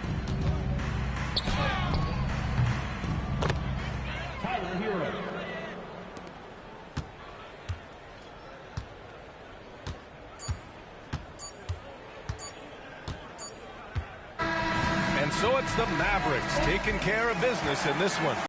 Tyler Hero. And so it's the Mavericks taking care of business in this one.